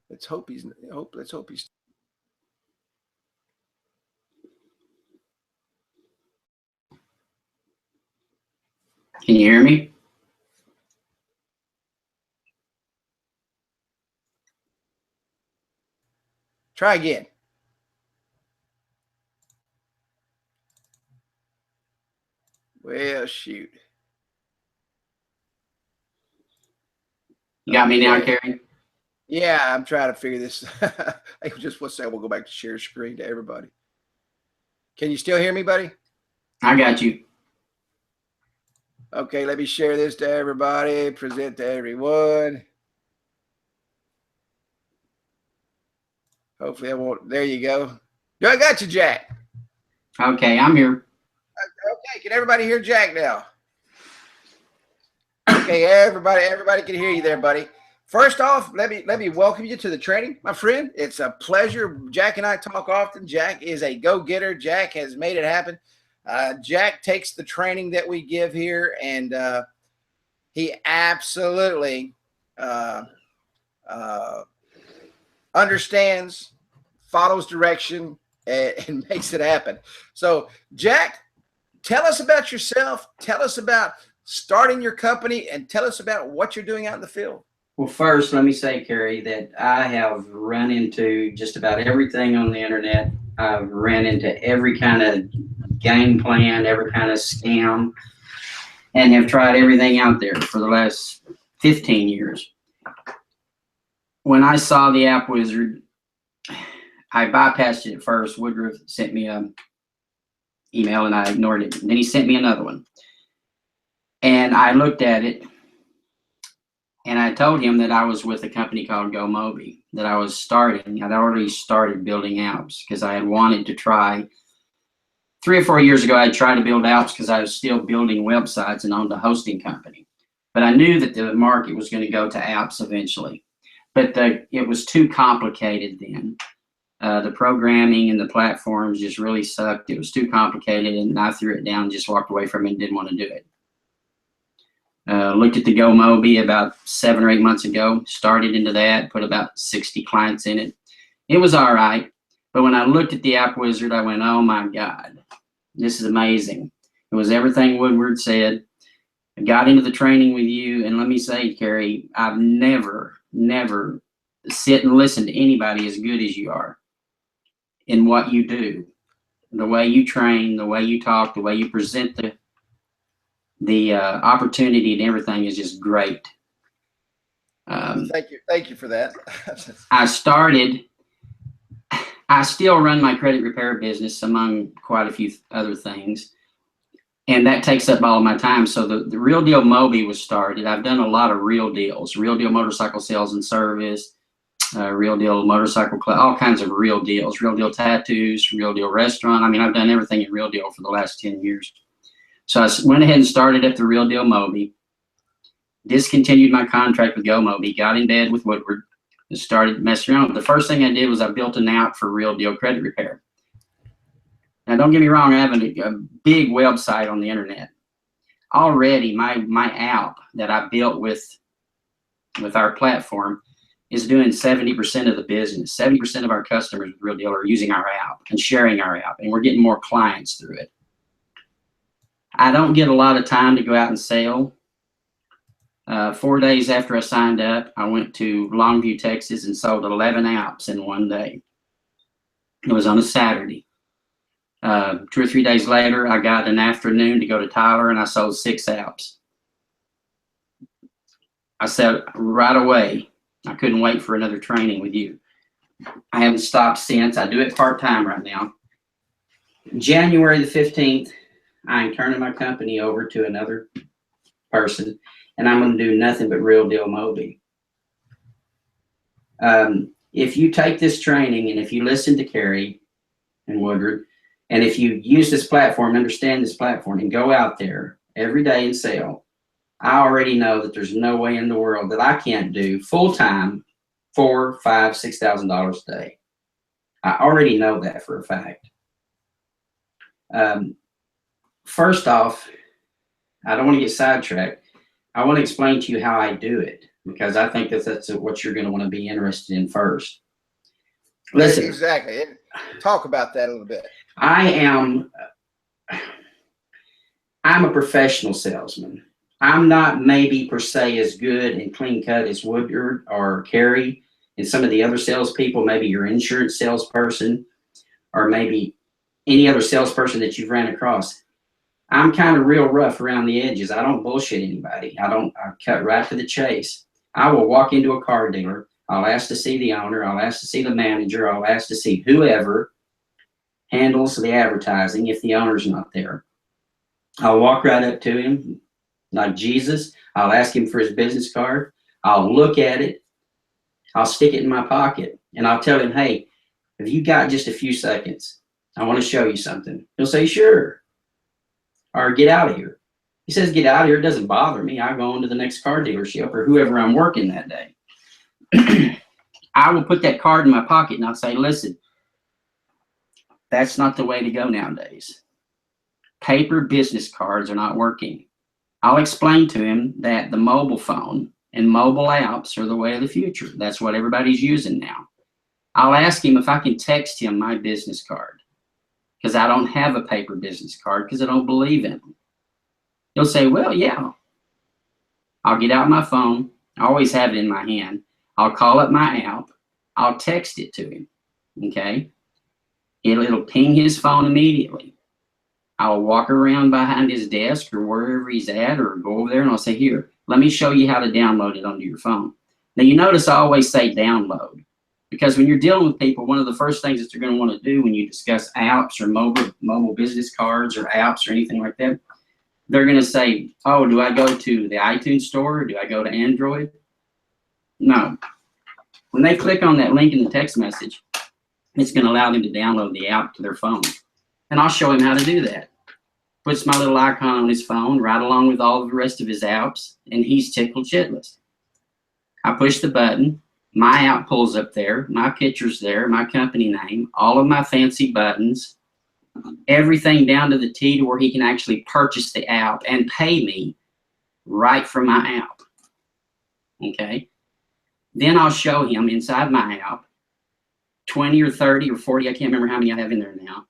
Let's hope he's. Let's hope he's. Can you hear me? Try again. Well, shoot. You got me now, Kerry? Yeah, I'm trying to figure this. Just 1 second. We'll go back to share screen to everybody. Can you still hear me, buddy? I got you. Okay, let me share this to everybody. Present to everyone. Hopefully I won't. There you go. I got you, Jack. Okay, I'm here. Okay, can everybody hear Jack now? Okay, everybody can hear you there, buddy. First off, let me welcome you to the training, my friend. It's a pleasure. Jack and I talk often. Jack is a go-getter. Jack has made it happen. Jack takes the training that we give here, and he absolutely understands, follows direction, and makes it happen. So, Jack, tell us about yourself. Tell us about starting your company, and tell us about what you're doing out in the field. Well, first, let me say, Kerry, that I have run into just about everything on the internet. I've ran into every kind of game plan, every kind of scam, and have tried everything out there for the last 15 years. When I saw the AppWizard, I bypassed it at first. Woodruff sent me an email, and I ignored it. And then he sent me another one. And I looked at it, and I told him that I was with a company called Go Moby, that I was starting. I'd already started building apps because I had wanted to try. 3 or 4 years ago, I tried to build apps because I was still building websites and owned a hosting company. But I knew that the market was going to go to apps eventually. But it was too complicated then. The programming and the platforms just really sucked. It was too complicated, and I threw it down, just walked away from it, and didn't want to do it. Looked at the Go Moby about 7 or 8 months ago, started into that, put about 60 clients in it. It was all right, but when I looked at the AppWizard, I went, oh my God, this is amazing. It was everything Woodward said. I got into the training with you, and let me say, Kerry, I've never sit and listen to anybody as good as you are in what you do. The way you train, the way you talk, the way you present the opportunity and everything is just great. Thank you for that. I still run my credit repair business among quite a few other things, and that takes up all of my time. So the Real Deal Moby was started. I've done a lot of real deals, Real Deal Motorcycle Sales and Service, Real Deal Motorcycle Club, all kinds of real deals, Real Deal Tattoos, Real Deal Restaurant. I mean, I've done everything in Real Deal for the last 10 years. So I went ahead and started at the Real Deal Moby, discontinued my contract with Go Moby, got in bed with Woodward, and started messing around. The first thing I did was I built an app for Real Deal Credit Repair. Now, don't get me wrong, I have a big website on the internet. Already, my app that I built with our platform is doing 70% of the business. 70% of our customers with Real Deal are using our app and sharing our app, and we're getting more clients through it. I don't get a lot of time to go out and sell. 4 days after I signed up, I went to Longview, Texas, and sold 11 apps in one day. It was on a Saturday. 2 or 3 days later, I got an afternoon to go to Tyler, and I sold 6 apps. I said right away, I couldn't wait for another training with you. I haven't stopped since. I do it part-time right now. January the 15th, I'm turning my company over to another person, and I'm going to do nothing but real deal Moby. If you take this training and if you listen to Kerry and Woodward, and if you use this platform, understand this platform, and go out there every day and sell, I already know that there's no way in the world that I can't do full-time $4,000, $5,000, $6,000 a day. I already know that for a fact. First off, I don't want to get sidetracked. I want to explain to you how I do it, because I think that's what you're going to want to be interested in first. Listen, exactly. Talk about that a little bit. I'm a professional salesman. I'm not maybe per se as good and clean cut as Woodward or Kerry and some of the other salespeople, maybe your insurance salesperson, or maybe any other salesperson that you've ran across. I'm kind of real rough around the edges. I don't bullshit anybody. I cut right to the chase. I will walk into a car dealer. I'll ask to see the owner. I'll ask to see the manager. I'll ask to see whoever handles the advertising if the owner's not there. I'll walk right up to him like Jesus. I'll ask him for his business card. I'll look at it. I'll stick it in my pocket, and I'll tell him, hey, have you got just a few seconds? I want to show you something. He'll say, sure. Or get out of here. He says, get out of here. It doesn't bother me. I go on to the next car dealership or whoever I'm working that day. I will put that card in my pocket and I'll say, listen, that's not the way to go nowadays. Paper business cards are not working. I'll explain to him that the mobile phone and mobile apps are the way of the future. That's what everybody's using now. I'll ask him if I can text him my business card, because I don't have a paper business card because I don't believe in them. He'll say, well, yeah. I'll get out my phone. I always have it in my hand. I'll call up my app. I'll text it to him, okay? It'll ping his phone immediately. I'll walk around behind his desk or wherever he's at, or go over there and I'll say, here, let me show you how to download it onto your phone. Now, you notice I always say download, because when you're dealing with people, one of the first things that they're going to want to do when you discuss apps or mobile business cards or apps or anything like that, they're going to say, oh, do I go to the iTunes store or do I go to Android? No. When they click on that link in the text message, it's going to allow them to download the app to their phone. And I'll show him how to do that. Puts my little icon on his phone right along with all the rest of his apps, and he's tickled shitless. I push the button. My app pulls up there. My picture's there, my company name, all of my fancy buttons, everything down to the T to where he can actually purchase the app and pay me right from my app. Okay? Then I'll show him inside my app 20 or 30 or 40, I can't remember how many I have in there now,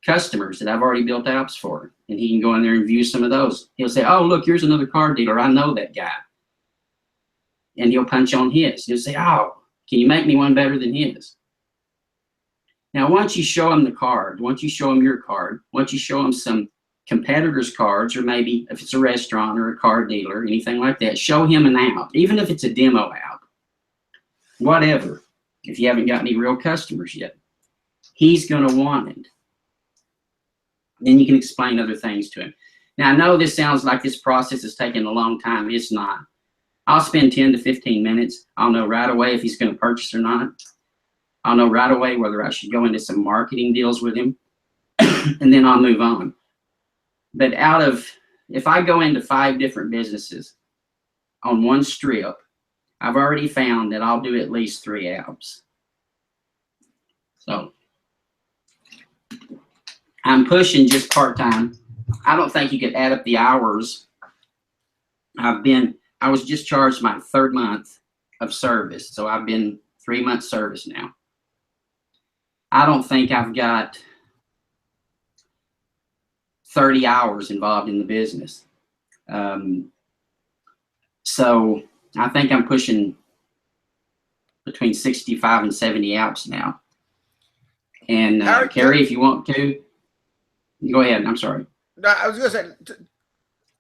customers that I've already built apps for. And he can go in there and view some of those. He'll say, oh, look, here's another car dealer. I know that guy. And he'll punch on his. He'll say, oh, can you make me one better than his? Now, once you show him the card, once you show him your card, once you show him some competitors' cards, or maybe if it's a restaurant or a car dealer, anything like that, show him an app, even if it's a demo app, whatever, if you haven't got any real customers yet. He's going to want it. Then you can explain other things to him. Now, I know this sounds like this process is taking a long time. It's not. I'll spend 10 to 15 minutes. I'll know right away if he's going to purchase or not. I'll know right away whether I should go into some marketing deals with him, and then I'll move on. But if I go into 5 different businesses on one strip, I've already found that I'll do at least 3 apps. So I'm pushing just part-time. I don't think you could add up the hours. I was just charged my 3rd month of service. So I've been 3 months service now. I don't think I've got 30 hours involved in the business. So I think I'm pushing between 65 and 70 apps now. And Kerry, if you want to, go ahead. I'm sorry. No, I was going to say,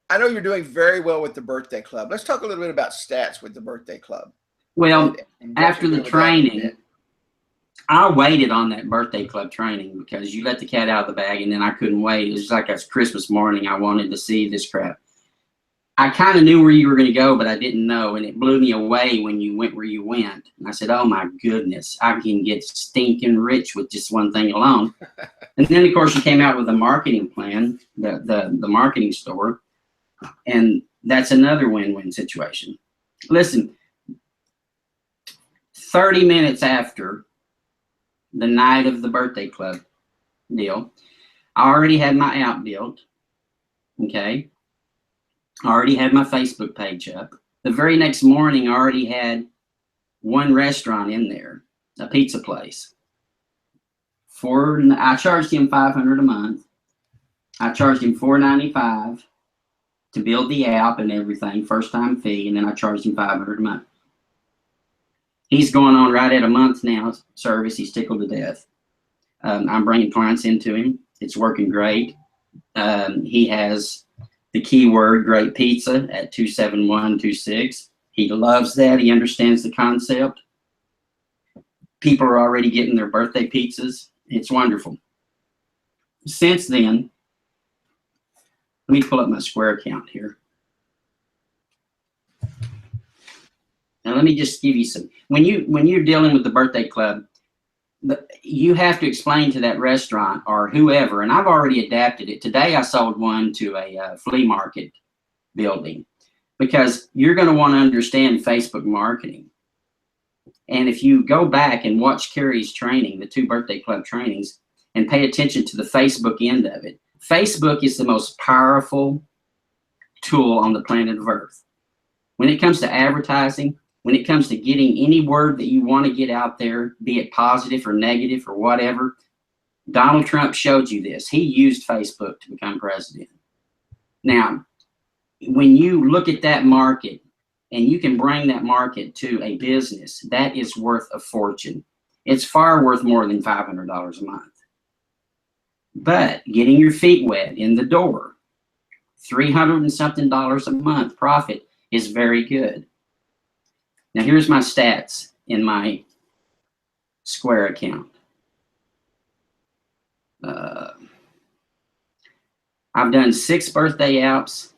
I know you're doing very well with the birthday club. Let's talk a little bit about stats with the birthday club. Well, after the training, I waited on that birthday club training because you let the cat out of the bag, and then I couldn't wait. It was like it's Christmas morning. I wanted to see this crap. I kind of knew where you were going to go, but I didn't know, and it blew me away when you went where you went. And I said, oh my goodness, I can get stinking rich with just one thing alone. And then, of course, you came out with a marketing plan, the marketing store, and that's another win-win situation. Listen, 30 minutes after the night of the birthday club deal, I already had my app built, okay? I already had my Facebook page up. The very next morning, I already had one restaurant in there, a pizza place. I charged him $500 a month. I charged him $495 to build the app and everything, first time fee, and then I charged him $500 a month. He's going on right at a month now, service. He's tickled to death. I'm bringing clients into him. It's working great. He has the keyword great pizza at 27126. He loves that. He understands the concept. People are already getting their birthday pizzas. It's wonderful. Since then, let me pull up my Square account here. Now let me just give you some. When you're dealing with the birthday club, you have to explain to that restaurant or whoever, and I've already adapted it. Today I sold one to a flea market building because you're going to want to understand Facebook marketing. And if you go back and watch Kerry's training, the 2 birthday club trainings, and pay attention to the Facebook end of it, Facebook is the most powerful tool on the planet of Earth. When it comes to advertising, when it comes to getting any word that you want to get out there, be it positive or negative or whatever, Donald Trump showed you this. He used Facebook to become president. Now, when you look at that market and you can bring that market to a business, that is worth a fortune. It's far worth more than $500 a month. But getting your feet wet in the door, $300 and something a month profit is very good. Now here's my stats in my Square account. I've done 6 birthday apps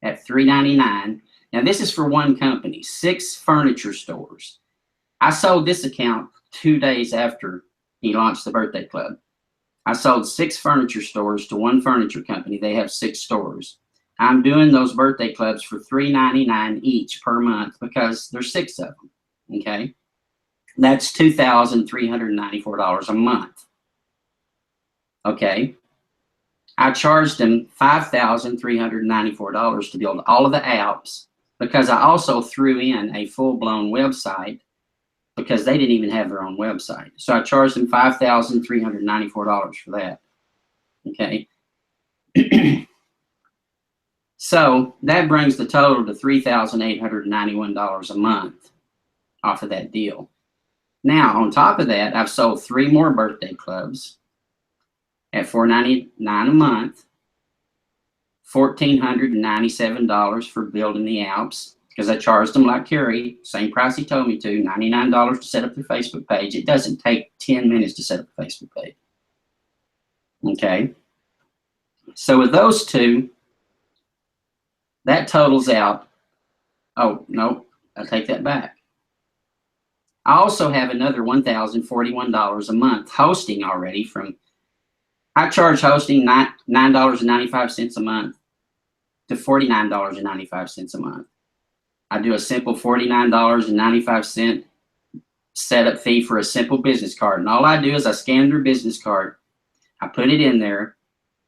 at $3.99. Now this is for one company, 6 furniture stores. I sold this account 2 days after he launched the birthday club. I sold 6 furniture stores to one furniture company. They have 6 stores. I'm doing those birthday clubs for $3.99 each per month because there's 6 of them, okay? That's $2,394 a month, okay? I charged them $5,394 to build all of the apps because I also threw in a full-blown website because they didn't even have their own website. So I charged them $5,394 for that, okay? So that brings the total to $3,891 a month off of that deal. Now, on top of that, I've sold 3 more birthday clubs at $4.99 a month, $1,497 for building the apps because I charged them like Kerry, same price he told me to, $99 to set up their Facebook page. It doesn't take 10 minutes to set up a Facebook page. Okay. So with those 2, that totals out. Oh, no, I take that back. I also have another $1,041 a month hosting already from, I charge hosting $9.95 a month to $49.95 a month. I do a simple $49.95 setup fee for a simple business card. And all I do is I scan their business card. I put it in there.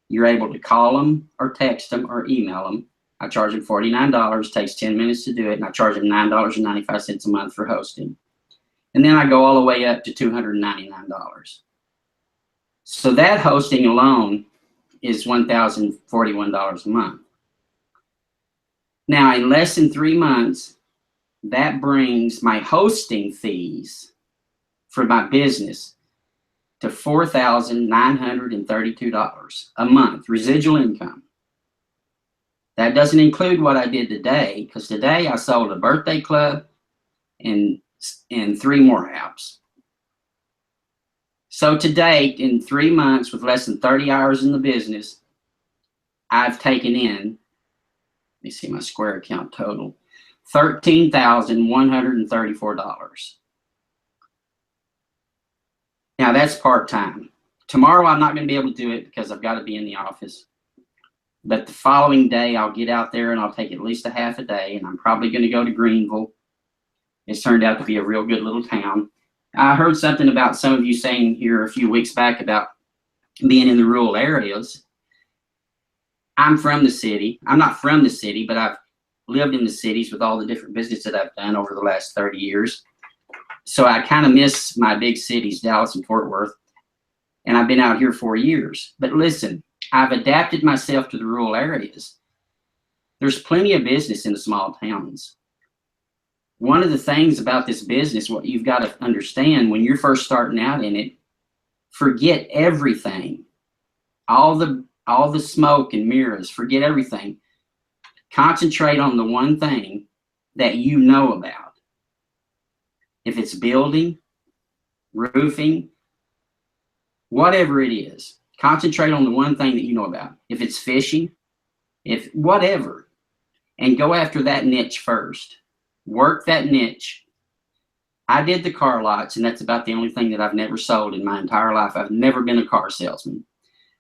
You're able to call them or text them or email them. I charge them $49, takes 10 minutes to do it, and I charge them $9.95 a month for hosting. And then I go all the way up to $299. So that hosting alone is $1,041 a month. Now, in less than 3 months, that brings my hosting fees for my business to $4,932 a month, residual income. That doesn't include what I did today, because today I sold a birthday club and 3 more apps. So to date, in 3 months, with less than 30 hours in the business, I've taken in, let me see my square account total, $13,134. Now that's part-time. Tomorrow I'm not going to be able to do it because I've got to be in the office. But the following day I'll get out there and I'll take at least a half a day, and I'm probably going to go to Greenville. It's turned out to be a real good little town. I heard something about some of you saying here a few weeks back about being in the rural areas. I'm from the city. I'm not from the city, but I've lived in the cities with all the different business that I've done over the last 30 years. So I kind of miss my big cities, Dallas and Fort Worth. And I've been out here 4 years. But listen, I've adapted myself to the rural areas. There's plenty of business in the small towns. One of the things about this business, what you've got to understand when you're first starting out in it, forget everything. All the smoke and mirrors, forget everything. Concentrate on the one thing that you know about. If it's building, roofing, whatever it is, concentrate on the one thing that you know about. If it's fishing, if whatever, and go after that niche first. Work that niche. I did the car lots, and that's about the only thing that I've never sold in my entire life. I've never been a car salesman.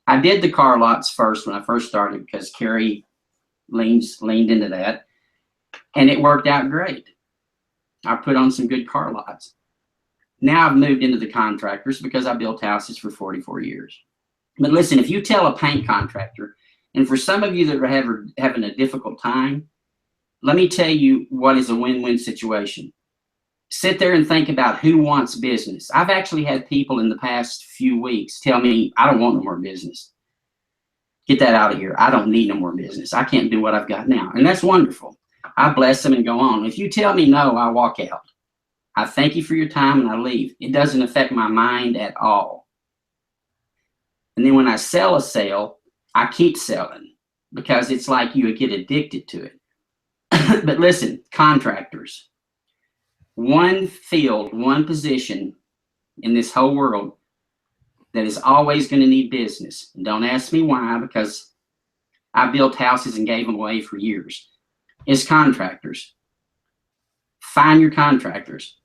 I did the car lots first when I first started because Kerry leaned into that, and it worked out great. I put on some good car lots. Now I've moved into the contractors because I built houses for 44 years. But listen, if you tell a paint contractor, and for some of you that are having a difficult time, let me tell you what is a win-win situation. Sit there and think about who wants business. I've actually had people in the past few weeks tell me, I don't want no more business. Get that out of here. I don't need no more business. I can't do what I've got now. And that's wonderful. I bless them and go on. If you tell me no, I walk out. I thank you for your time and I leave. It doesn't affect my mind at all. And then when I sell a sale, I keep selling because it's like you get addicted to it. But listen, contractors, one field, one position in this whole world that is always going to need business. And don't ask me why, because I built houses and gave them away for years. Is contractors. Find your contractors.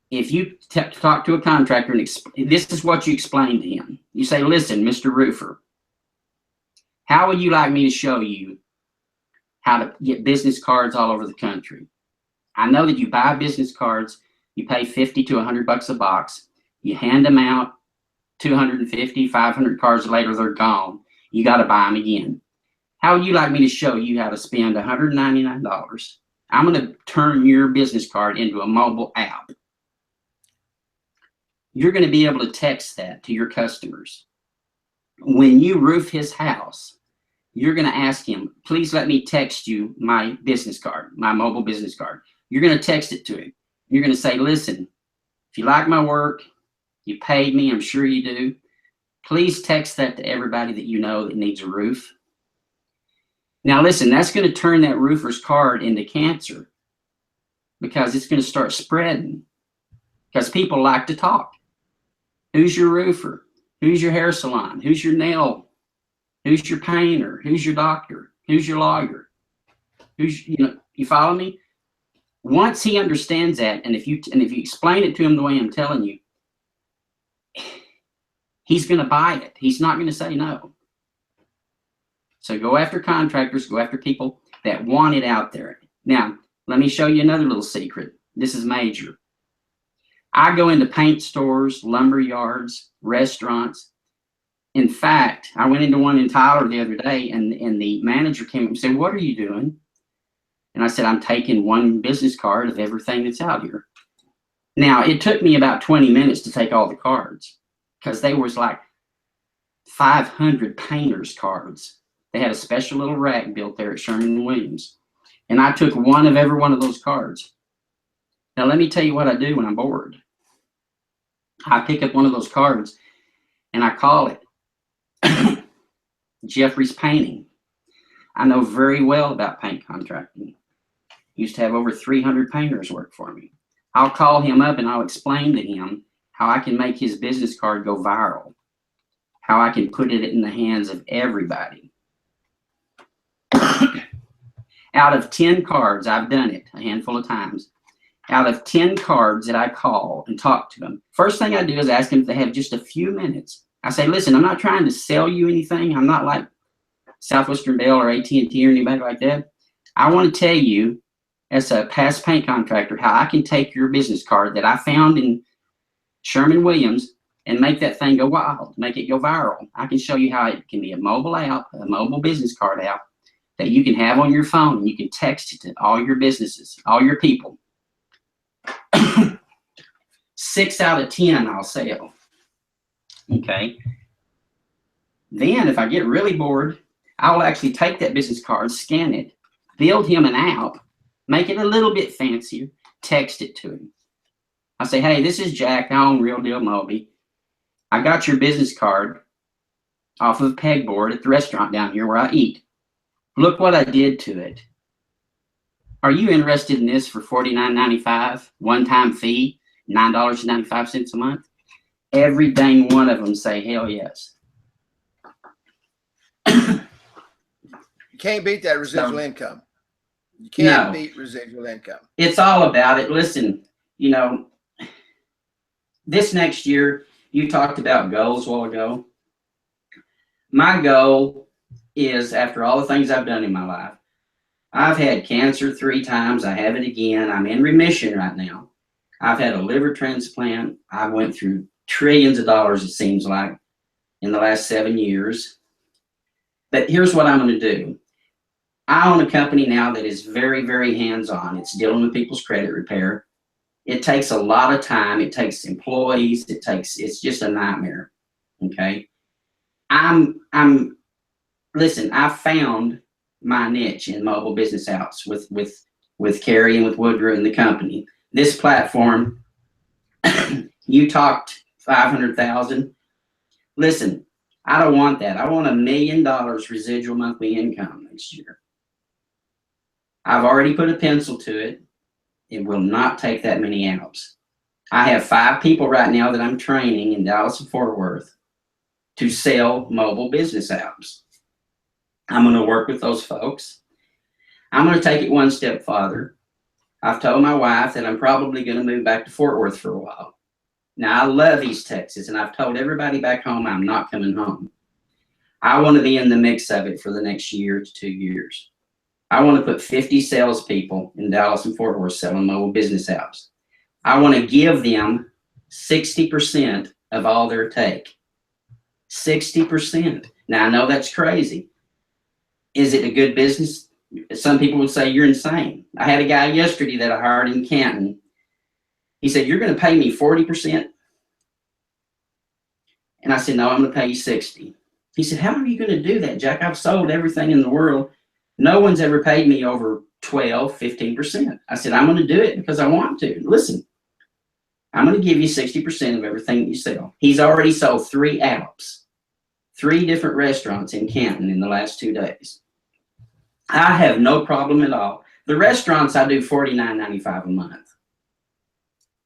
If you talk to a contractor and this is what you explain to him. You say, listen, Mr. Roofer, how would you like me to show you how to get business cards all over the country? I know that you buy business cards, you pay $50 to $100 a box, you hand them out, 250, 500 cards later, they're gone. You got to buy them again. How would you like me to show you how to spend $199? I'm going to turn your business card into a mobile app. You're going to be able to text that to your customers. When you roof his house, you're going to ask him, please let me text you my business card, my mobile business card. You're going to text it to him. You're going to say, listen, if you like my work, you paid me, I'm sure you do. Please text that to everybody that you know that needs a roof. Now listen, that's going to turn that roofer's card into cancer because it's going to start spreading because people like to talk. Who's your roofer? Who's your hair salon? Who's your nail? Who's your painter? Who's your doctor? Who's your lawyer? You follow me? Once he understands that, and if you explain it to him the way I'm telling you, he's going to buy it. He's not going to say no. So go after contractors, go after people that want it out there. Now, let me show you another little secret. This is major. I go into paint stores, lumber yards, restaurants. In fact, I went into one in Tyler the other day, and the manager came up and said, what are you doing? And I said, I'm taking one business card of everything that's out here. Now, it took me about 20 minutes to take all the cards because there was like 500 painters' cards. They had a special little rack built there at Sherman & Williams. And I took one of every one of those cards. Now, let me tell you what I do when I'm bored. I pick up one of those cards and I call it Jeffrey's Painting. I know very well about paint contracting. Used to have over 300 painters work for me. I'll call him up and I'll explain to him how I can make his business card go viral, how I can put it in the hands of everybody. Out of 10 cards, I've done it a handful of times. Out of 10 cards that I call and talk to them, first thing I do is ask them if they have just a few minutes. I say, listen, I'm not trying to sell you anything. I'm not like Southwestern Bell or AT&T or anybody like that. I want to tell you, as a past paint contractor, how I can take your business card that I found in Sherman-Williams and make that thing go wild, make it go viral. I can show you how it can be a mobile app, a mobile business card app that you can have on your phone, and you can text it to all your businesses, all your people. 6 out of 10 I'll sell. Okay. Then if I get really bored, I'll actually take that business card, scan it, build him an app, make it a little bit fancier, text it to him. I say, hey, this is Jack. I own Real Deal Moby. I got your business card off of a pegboard at the restaurant down here where I eat. Look what I did to it. Are you interested in this for $49.95, one-time fee, $9.95 a month? Every dang one of them say, hell yes. You can't beat that residual income. You can't beat residual income. It's all about it. Listen, you know, this next year, you talked about goals a while ago. My goal is, after all the things I've done in my life, I've had cancer 3 times. I have it again. I'm in remission right now. I've had a liver transplant. I went through trillions of dollars, it seems like, in the last 7 years. But here's what I'm going to do. I own a company now that is very, very hands-on. It's dealing with people's credit repair. It takes a lot of time. It takes employees. It's just a nightmare. Okay. Listen, I found my niche in mobile business apps with Kerry and with Woodrow and the company. This platform, you talked 500,000. Listen, I don't want that. I want $1 million residual monthly income next year. I've already put a pencil to it. It will not take that many apps. I have 5 people right now that I'm training in Dallas and Fort Worth to sell mobile business apps. I'm going to work with those folks. I'm going to take it one step farther. I've told my wife that I'm probably going to move back to Fort Worth for a while. Now, I love East Texas, and I've told everybody back home I'm not coming home. I want to be in the mix of it for the next year to 2 years. I want to put 50 salespeople in Dallas and Fort Worth selling mobile business apps. I want to give them 60% of all their take. 60%. Now, I know that's crazy. Is it a good business? Some people would say you're insane. I had a guy yesterday that I hired in Canton. He said, you're going to pay me 40%? And I said, no, I'm going to pay you 60. He said, how are you going to do that, Jack? I've sold everything in the world. No one's ever paid me over 12, 15%. I said, I'm going to do it because I want to. Listen, I'm going to give you 60% of everything you sell. He's already sold 3 apps, 3 different restaurants in Canton in the last 2 days. I have no problem at all. The restaurants, I do $49.95 a month.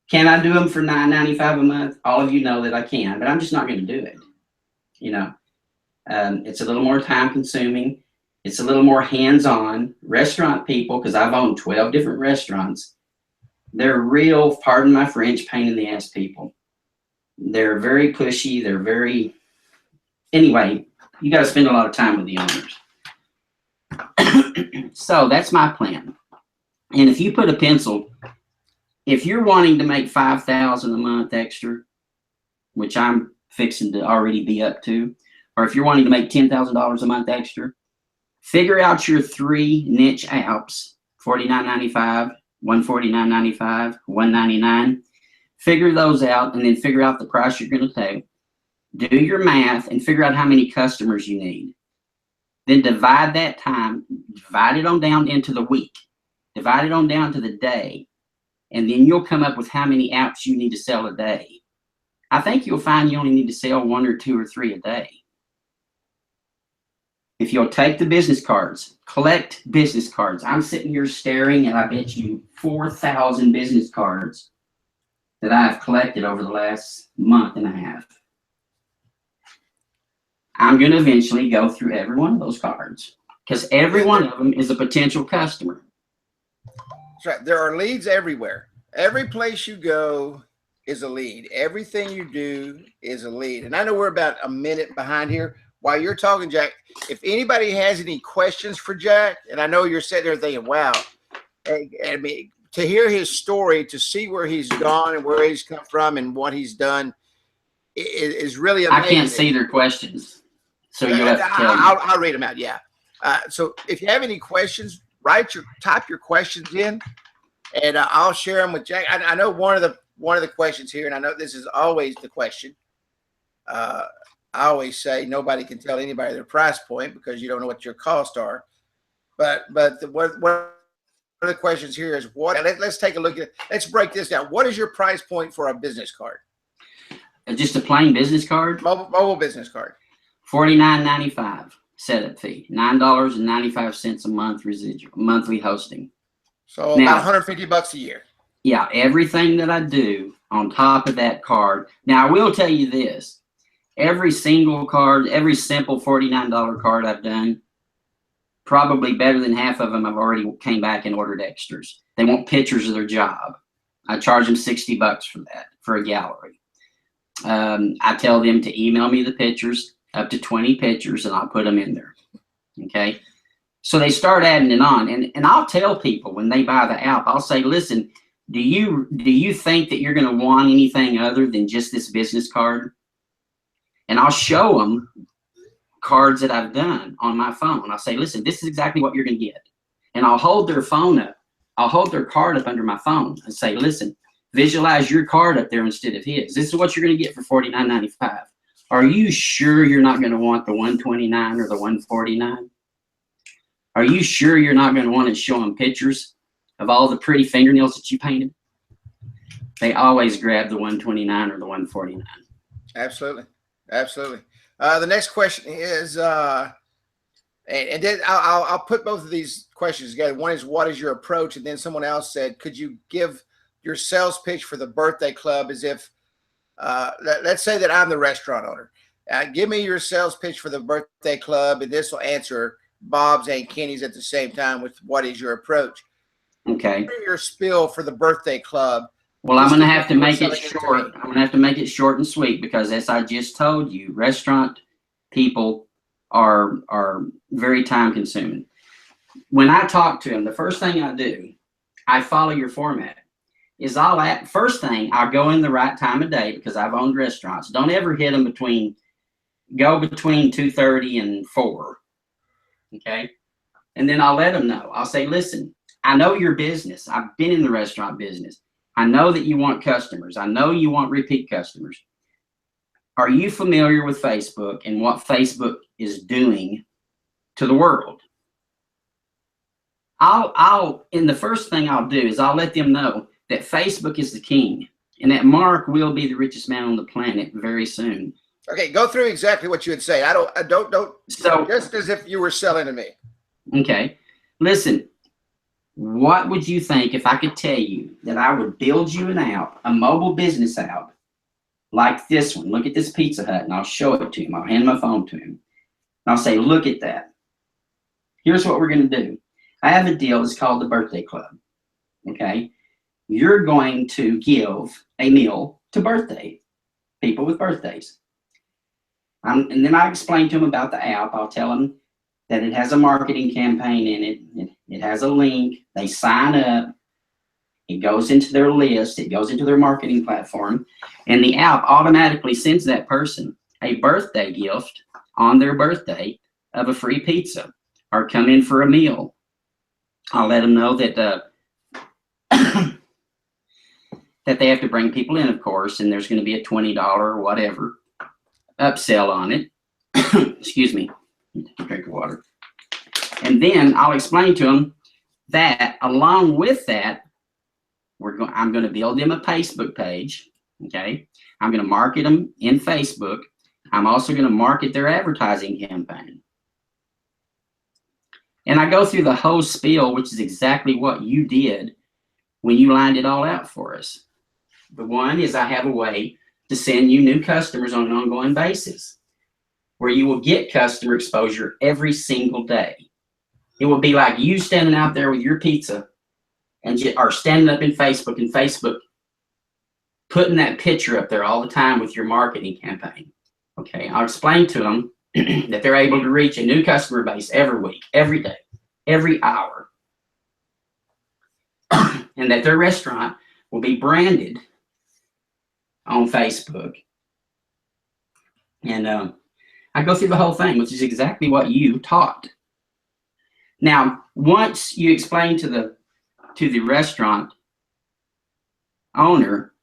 Can I do them for $9.95 a month? All of you know that I can, but I'm just not going to do it. You know, it's a little more time consuming. It's a little more hands-on. Restaurant people, because I've owned 12 different restaurants, they're real, pardon my French, pain in the ass people. They're very pushy. They're very, anyway, you got to spend a lot of time with the owners. So that's my plan. And if you put a pencil, if you're wanting to make $5,000 a month extra, which I'm fixing to already be up to, or if you're wanting to make $10,000 a month extra, figure out your 3 niche apps, $49.95, $149.95, $199. Figure those out and then figure out the price you're going to take. Do your math and figure out how many customers you need. Then divide that time, divide it on down into the week, divide it on down to the day, and then you'll come up with how many apps you need to sell a day. I think you'll find you only need to sell 1 or 2 or 3 a day. If you'll take the business cards, collect business cards. I'm sitting here staring at, I bet you, 4,000 business cards. that I've collected over the last month and a half. I'm going to eventually go through every one of those cards because every one of them is a potential customer. That's right. There are leads everywhere. Every place you go is a lead. Everything you do is a lead. And I know we're about a minute behind here. While you're talking, Jack, if anybody has any questions for Jack, and I know you're sitting there thinking, wow, I mean, to hear his story, to see where he's gone and where he's come from and what he's done is really amazing. I can't see their questions, so you'll have to tell me. I'll read them out, yeah. So if you have any questions, type your questions in, and I'll share them with Jack. I know one of the questions here, and I know this is always the question. I always say nobody can tell anybody their price point because you don't know what your costs are. But one of the questions here is what? Let's take a look at. Let's break this down. What is your price point for a business card? Just a plain business card. Mobile business card. $49.95 setup fee. $9.95 a month residual monthly hosting. So now, about $150 a year. Yeah, everything that I do on top of that card. Now I will tell you this. Every single card, every simple $49 card I've done, probably better than half of them I've already came back and ordered extras. They want pictures of their job. I charge them $60 for that, for a gallery. I tell them to email me the pictures, up to 20 pictures, and I'll put them in there. Okay? So they start adding it on. And I'll tell people when they buy the app, I'll say, listen, do you think that you're going to want anything other than just this business card? And I'll show them cards that I've done on my phone. I'll say, listen, this is exactly what you're going to get. And I'll hold their phone up. I'll hold their card up under my phone and say, listen, visualize your card up there instead of his. This is what you're going to get for $49.95. Are you sure you're not going to want the $129 or the $149? Are you sure you're not going to want to show them pictures of all the pretty fingernails that you painted? They always grab the $129 or the $149. Absolutely. Absolutely. The next question is, and then I'll put both of these questions together. One is, what is your approach? And then someone else said, could you give your sales pitch for the birthday club as if, let's say that I'm the restaurant owner. Give me your sales pitch for the birthday club, and this will answer Bob's and Kenny's at the same time with what is your approach. Okay. Your spiel for the birthday club. Well, I'm going to have to make it short. I'm going to have to make it short and sweet because, as I just told you, restaurant people are very time consuming. When I talk to them, the first thing I do, I follow your format. First thing, I'll go in the right time of day because I've owned restaurants. Don't ever hit them go between 2:30 and 4. Okay. And then I'll let them know. I'll say, listen, I know your business. I've been in the restaurant business. I know that you want customers. I know you want repeat customers. Are you familiar with Facebook and what Facebook is doing to the world? And the first thing I'll do is I'll let them know that Facebook is the king and that Mark will be the richest man on the planet very soon. Okay, go through exactly what you would say. I don't. So just as if you were selling to me. Okay, listen. What would you think if I could tell you that I would build you an app, a mobile business app, like this one? Look at this Pizza Hut, and I'll show it to him. I'll hand my phone to him. And I'll say, look at that. Here's what we're going to do. I have a deal. It's called the Birthday Club. Okay? You're going to give a meal to people with birthdays. And then I explain to them about the app. I'll tell them that it has a marketing campaign in it. It has a link. They sign up. It goes into their list. It goes into their marketing platform. And the app automatically sends that person a birthday gift on their birthday of a free pizza or come in for a meal. I'll let them know that that they have to bring people in, of course, and there's going to be a $20 or whatever upsell on it. Excuse me. Drink of water. And then I'll explain to them that along with that, I'm going to build them a Facebook page. Okay. I'm going to market them in Facebook. I'm also going to market their advertising campaign. And I go through the whole spiel, which is exactly what you did when you lined it all out for us. The one is I have a way to send you new customers on an ongoing basis where you will get customer exposure every single day. It will be like you standing out there with your pizza and or standing up in Facebook and Facebook putting that picture up there all the time with your marketing campaign. Okay, I'll explain to them that they're able to reach a new customer base every week, every day, every hour, and that their restaurant will be branded on Facebook. And I go through the whole thing, which is exactly what you taught. Now, once you explain to the restaurant owner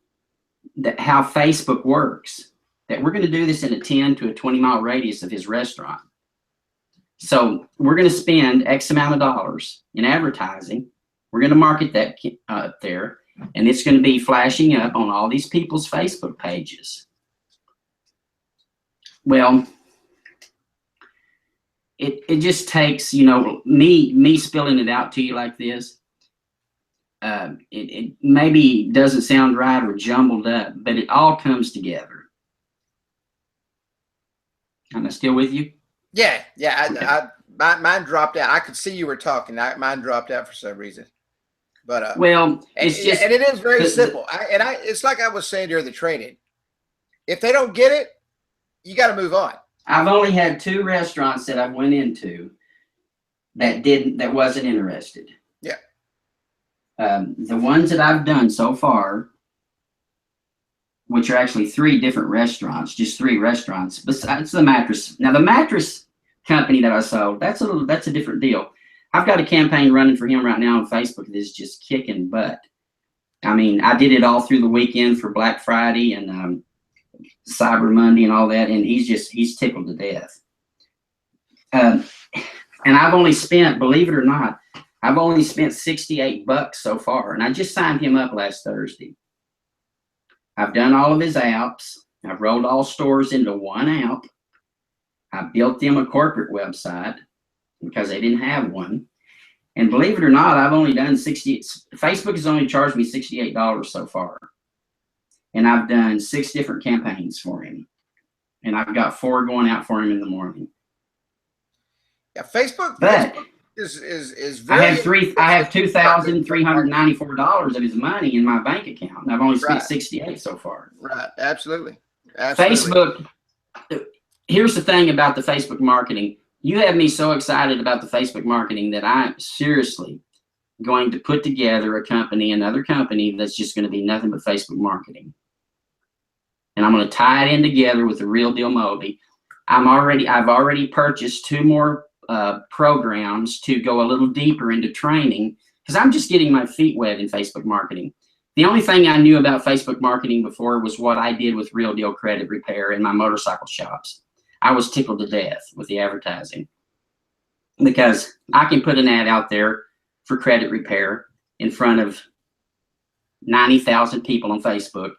that how Facebook works, that we're going to do this in a 10 to a 20 mile radius of his restaurant. So we're going to spend X amount of dollars in advertising. We're going to market that up there, and it's going to be flashing up on all these people's Facebook pages. Well, it just takes, you know, me spilling it out to you like this. It maybe doesn't sound right or jumbled up, but it all comes together. Am I still with you? Yeah. Okay. Mine dropped out. I could see you were talking. Mine dropped out for some reason. But well, it's just, and it is very simple. It's like I was saying during the training. If they don't get it, you got to move on. I've only had 2 restaurants that I went into that wasn't interested. Yeah. The ones that I've done so far, which are actually 3 different restaurants, just 3 restaurants besides the mattress. Now the mattress company that I sold, that's a different deal. I've got a campaign running for him right now on Facebook that is just kicking butt. I mean, I did it all through the weekend for Black Friday and Cyber Monday and all that, and he's tickled to death. And I've only spent, believe it or not, I've only spent $68 so far, and I just signed him up last Thursday. I've done all of his apps. I've rolled all stores into one app. I built them a corporate website because they didn't have one. And believe it or not, I've only done Facebook has only charged me $68 so far. And I've done 6 different campaigns for him. And I've got 4 going out for him in the morning. Yeah, Facebook is very. I have $2,394 of his money in my bank account, and I've only spent $68 so far. Right, absolutely. Facebook. Here's the thing about the Facebook marketing. You have me so excited about the Facebook marketing that I'm seriously going to put together another company that's just going to be nothing but Facebook marketing. And I'm going to tie it in together with the Real Deal Moldy. I've already purchased 2 more programs to go a little deeper into training because I'm just getting my feet wet in Facebook marketing. The only thing I knew about Facebook marketing before was what I did with Real Deal Credit Repair in my motorcycle shops. I was tickled to death with the advertising because I can put an ad out there for credit repair in front of 90,000 people on Facebook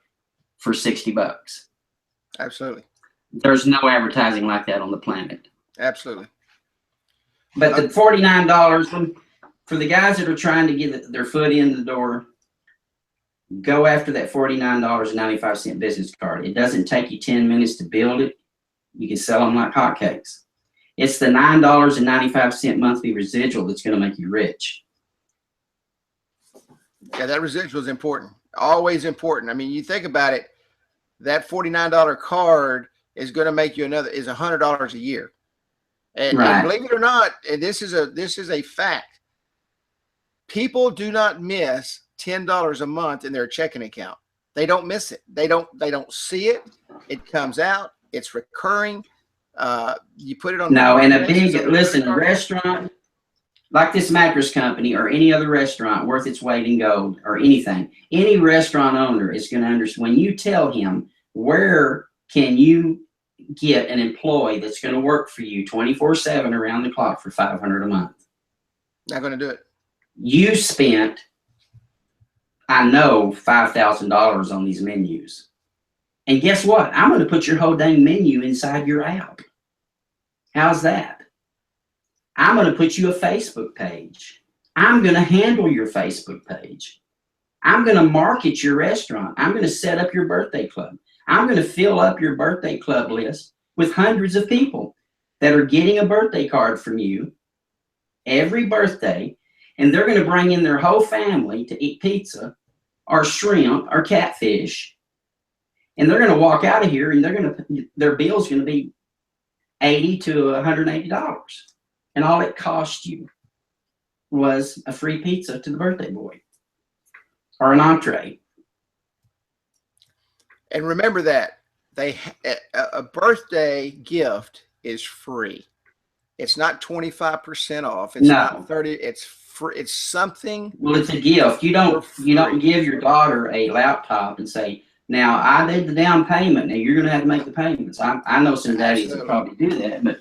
for $60. Absolutely. There's no advertising like that on the planet. Absolutely. But the $49 for the guys that are trying to get their foot in the door, go after that $49.95 business card. It doesn't take you 10 minutes to build it. You can sell them like hotcakes. It's the $9.95 monthly residual that's going to make you rich. Yeah, that residual is important. Always important. I mean, you think about it, that $49 card is going to make you is $100 a year. And, right. And believe it or not, and this is a fact. People do not miss $10 a month in their checking account. They don't miss it. They don't see it. It comes out. It's recurring. You put it on. No, and a restaurant like this mattress company or any other restaurant worth its weight in gold or anything, any restaurant owner is going to understand when you tell him where can you get an employee that's going to work for you 24/7 around the clock for $500 a month. Not going to do it. You spent, I know, $5,000 on these menus. And guess what? I'm going to put your whole dang menu inside your app. How's that? I'm going to put you a Facebook page. I'm going to handle your Facebook page. I'm going to market your restaurant. I'm going to set up your birthday club. I'm going to fill up your birthday club list with hundreds of people that are getting a birthday card from you every birthday, and they're going to bring in their whole family to eat pizza or shrimp or catfish, and they're going to walk out of here and their bill's going to be $80 to $180, and all it cost you was a free pizza to the birthday boy or an entree. And remember that a birthday gift is free. It's not 25% off. It's not 30. It's free. It's something. Well, it's a gift. You don't give your daughter a laptop and say, now I did the down payment. Now you're going to have to make the payments. I know some daddies will probably do that, but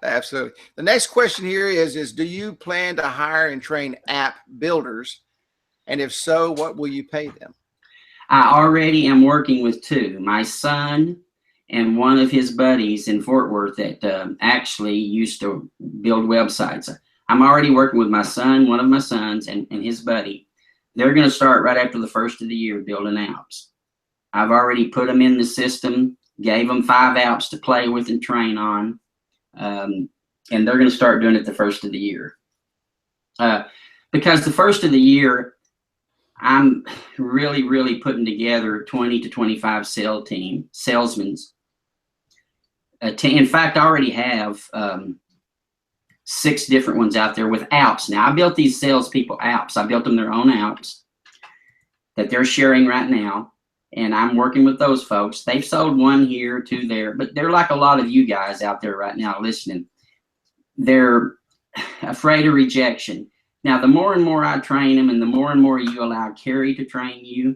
absolutely. The next question here is do you plan to hire and train app builders? And if so, what will you pay them? I already am working with two. My son and one of his buddies in Fort Worth that actually used to build websites. I'm already working with my son, one of my sons, and his buddy. They're going to start right after the first of the year building apps. I've already put them in the system, gave them 5 apps to play with and train on, and they're going to start doing it the first of the year. Because the first of the year, I'm really putting together 20 to 25 salesmen. In fact, I already have 6 different ones out there with apps. Now, I built these salespeople apps. I built them their own apps that they're sharing right now, and I'm working with those folks. They've sold 1 here, 2 there, but they're like a lot of you guys out there right now listening. They're afraid of rejection. Now, the more and more I train them and the more and more you allow Kerry to train you,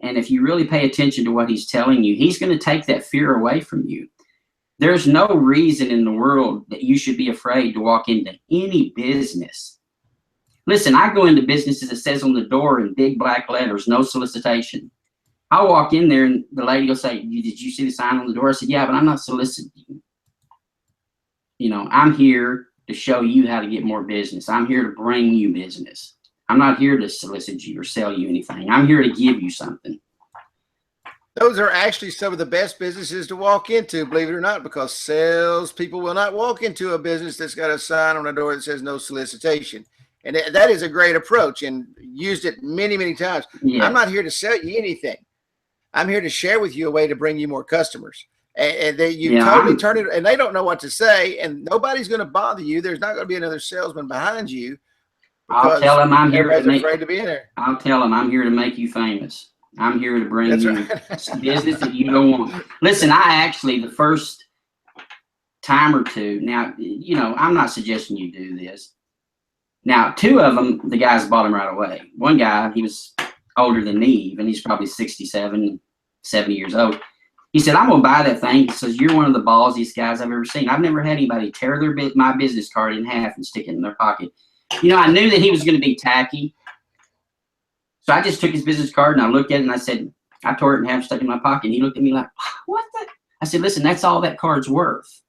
and if you really pay attention to what he's telling you, he's going to take that fear away from you. There's no reason in the world that you should be afraid to walk into any business. Listen, I go into businesses that says on the door in big black letters, no solicitation. I'll walk in there and the lady will say, did you see the sign on the door? I said, yeah, but I'm not soliciting you. You know, I'm here to show you how to get more business. I'm here to bring you business. I'm not here to solicit you or sell you anything. I'm here to give you something. Those are actually some of the best businesses to walk into, believe it or not, because salespeople will not walk into a business that's got a sign on the door that says no solicitation. And that is a great approach and used it many times. Yeah. I'm not here to sell you anything. I'm here to share with you a way to bring you more customers. And totally turn it, and they don't know what to say, and nobody's going to bother you. There's not going to be another salesman behind you. I'll tell them I'm here afraid to be in there. I'll tell them I'm here to make you famous. I'm here to bring you business that you don't want. Listen, I actually, the first time or two, now, you know, I'm not suggesting you do this. Now, 2 of them, the guys bought them right away. One guy, he was older than me, even. He's probably 67, 70 years old. He said, I'm going to buy that thing. He says, you're one of the ballsiest guys I've ever seen. I've never had anybody tear my business card in half and stick it in their pocket. You know, I knew that he was going to be tacky. So I just took his business card and I looked at it and I said, I tore it in half, stuck it in my pocket. And he looked at me like, what the? I said, listen, that's all that card's worth.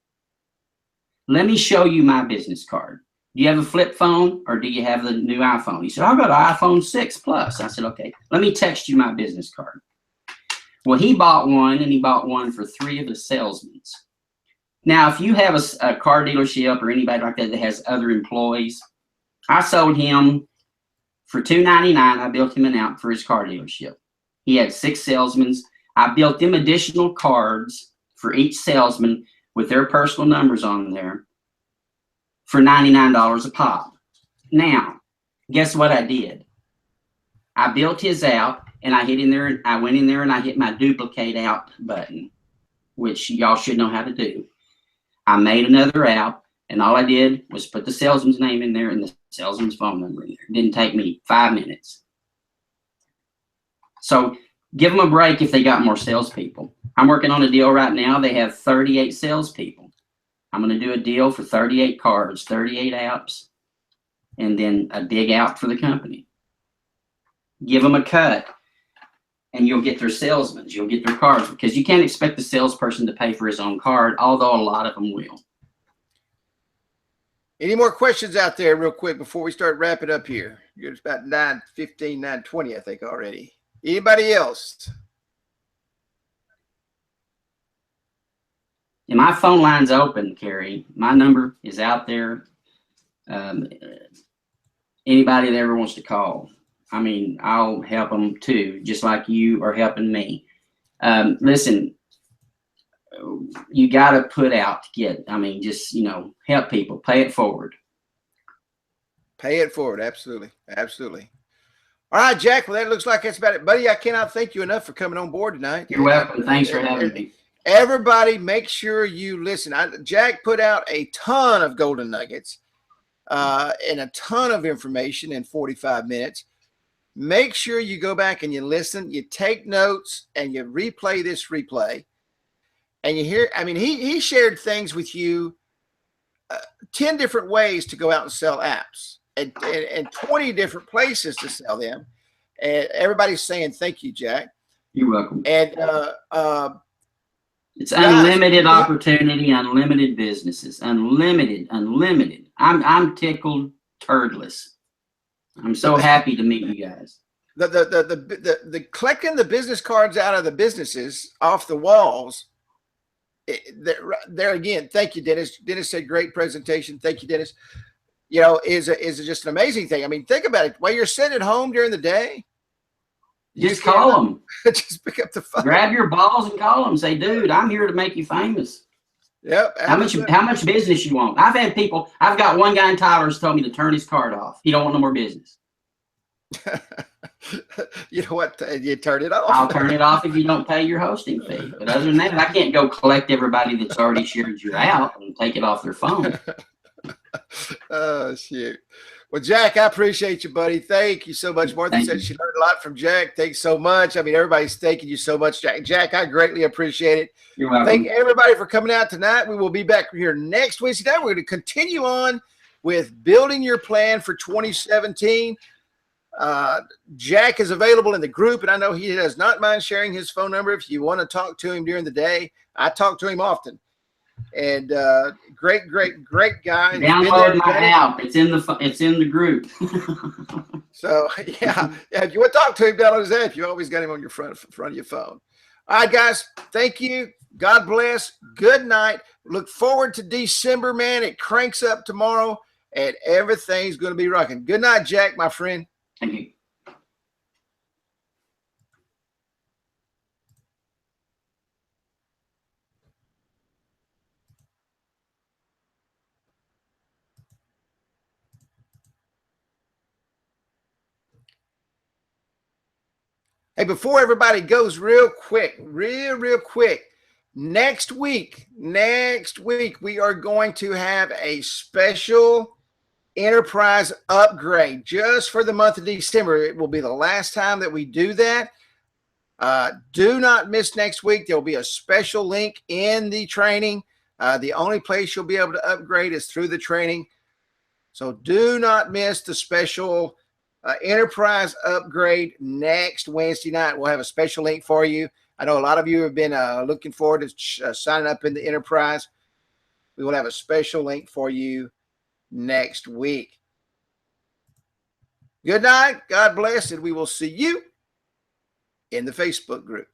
Let me show you my business card. Do you have a flip phone or do you have the new iPhone? He said, I've got an iPhone 6 Plus. I said, okay, let me text you my business card. Well, he bought one, and he bought one for 3 of his salesmen. Now, if you have a car dealership or anybody like that that has other employees, I sold him for $2.99. I built him an app for his car dealership. He had 6 salesmen. I built them additional cards for each salesman with their personal numbers on there for $99 a pop. Now, guess what I did? I built his app. And I went in there and I hit my duplicate app button, which y'all should know how to do. I made another app, and all I did was put the salesman's name in there and the salesman's phone number in there. It didn't take me 5 minutes. So give them a break if they got more salespeople. I'm working on a deal right now. They have 38 salespeople. I'm going to do a deal for 38 cards, 38 apps, and then a big app for the company. Give them a cut. And you'll get their salesmen, you'll get their cards, because you can't expect the salesperson to pay for his own card, although a lot of them will. Any more questions out there real quick before we start wrapping up here? It's about 9:15, 9:20, I think already. Anybody else? And my phone line's open, Kerry. My number is out there. Anybody that ever wants to call, I mean, I'll help them too, just like you are helping me. Listen, you got to put out to get, I mean, just, you know, help people, pay it forward. Pay it forward. Absolutely. Absolutely. All right, Jack. Well, that looks like that's about it, buddy. I cannot thank you enough for coming on board tonight. You're welcome. Thanks for having me. Everybody, make sure you listen. Jack put out a ton of golden nuggets and a ton of information in 45 minutes. Make sure you go back and you listen, you take notes, and you replay this replay. And you hear, I mean, he shared things with you, 10 different ways to go out and sell apps and 20 different places to sell them. And everybody's saying, thank you, Jack. You're welcome. And it's unlimited opportunity, unlimited businesses, unlimited. I'm tickled turdless. I'm so happy to meet you guys. The collecting the business cards out of the businesses off the walls. There again, thank you, Dennis. Dennis said great presentation. Thank you, Dennis. You know, is just an amazing thing. I mean, think about it. While you're sitting at home during the day, just call them. Just pick up the phone. Grab your balls and call them. Say, dude, I'm here to make you famous. Yep. How much business you want? I've had people. I've got one guy in Tyler's told me to turn his card off. He don't want no more business. You know what? You turn it off. I'll turn it off if you don't pay your hosting fee. But other than that, I can't go collect everybody that's already shared you out and take it off their phone. Oh, shit. Well, Jack, I appreciate you, buddy. Thank you so much. Martha said she learned a lot from Jack. Thanks so much. I mean, everybody's thanking you so much, Jack. Jack, I greatly appreciate it. You're welcome. Thank everybody for coming out tonight. We will be back here next Wednesday night. We're going to continue on with building your plan for 2017. Jack is available in the group, and I know he does not mind sharing his phone number if you want to talk to him during the day. I talk to him often. And great guy. Download my app. It's in the group. So yeah, if you want to talk to him, download his app. You always got him on your front of your phone. All right, guys. Thank you. God bless. Good night. Look forward to December, man. It cranks up tomorrow, and everything's going to be rocking. Good night, Jack, my friend. Thank you. Hey, before everybody goes, real quick, next week, we are going to have a special enterprise upgrade just for the month of December. It will be the last time that we do that. Do not miss next week. There will be a special link in the training. The only place you'll be able to upgrade is through the training. So do not miss the special enterprise upgrade next Wednesday night. We'll have a special link for you. I know a lot of you have been looking forward to signing up in the enterprise. We will have a special link for you next week. Good night. God bless, and we will see you in the Facebook group.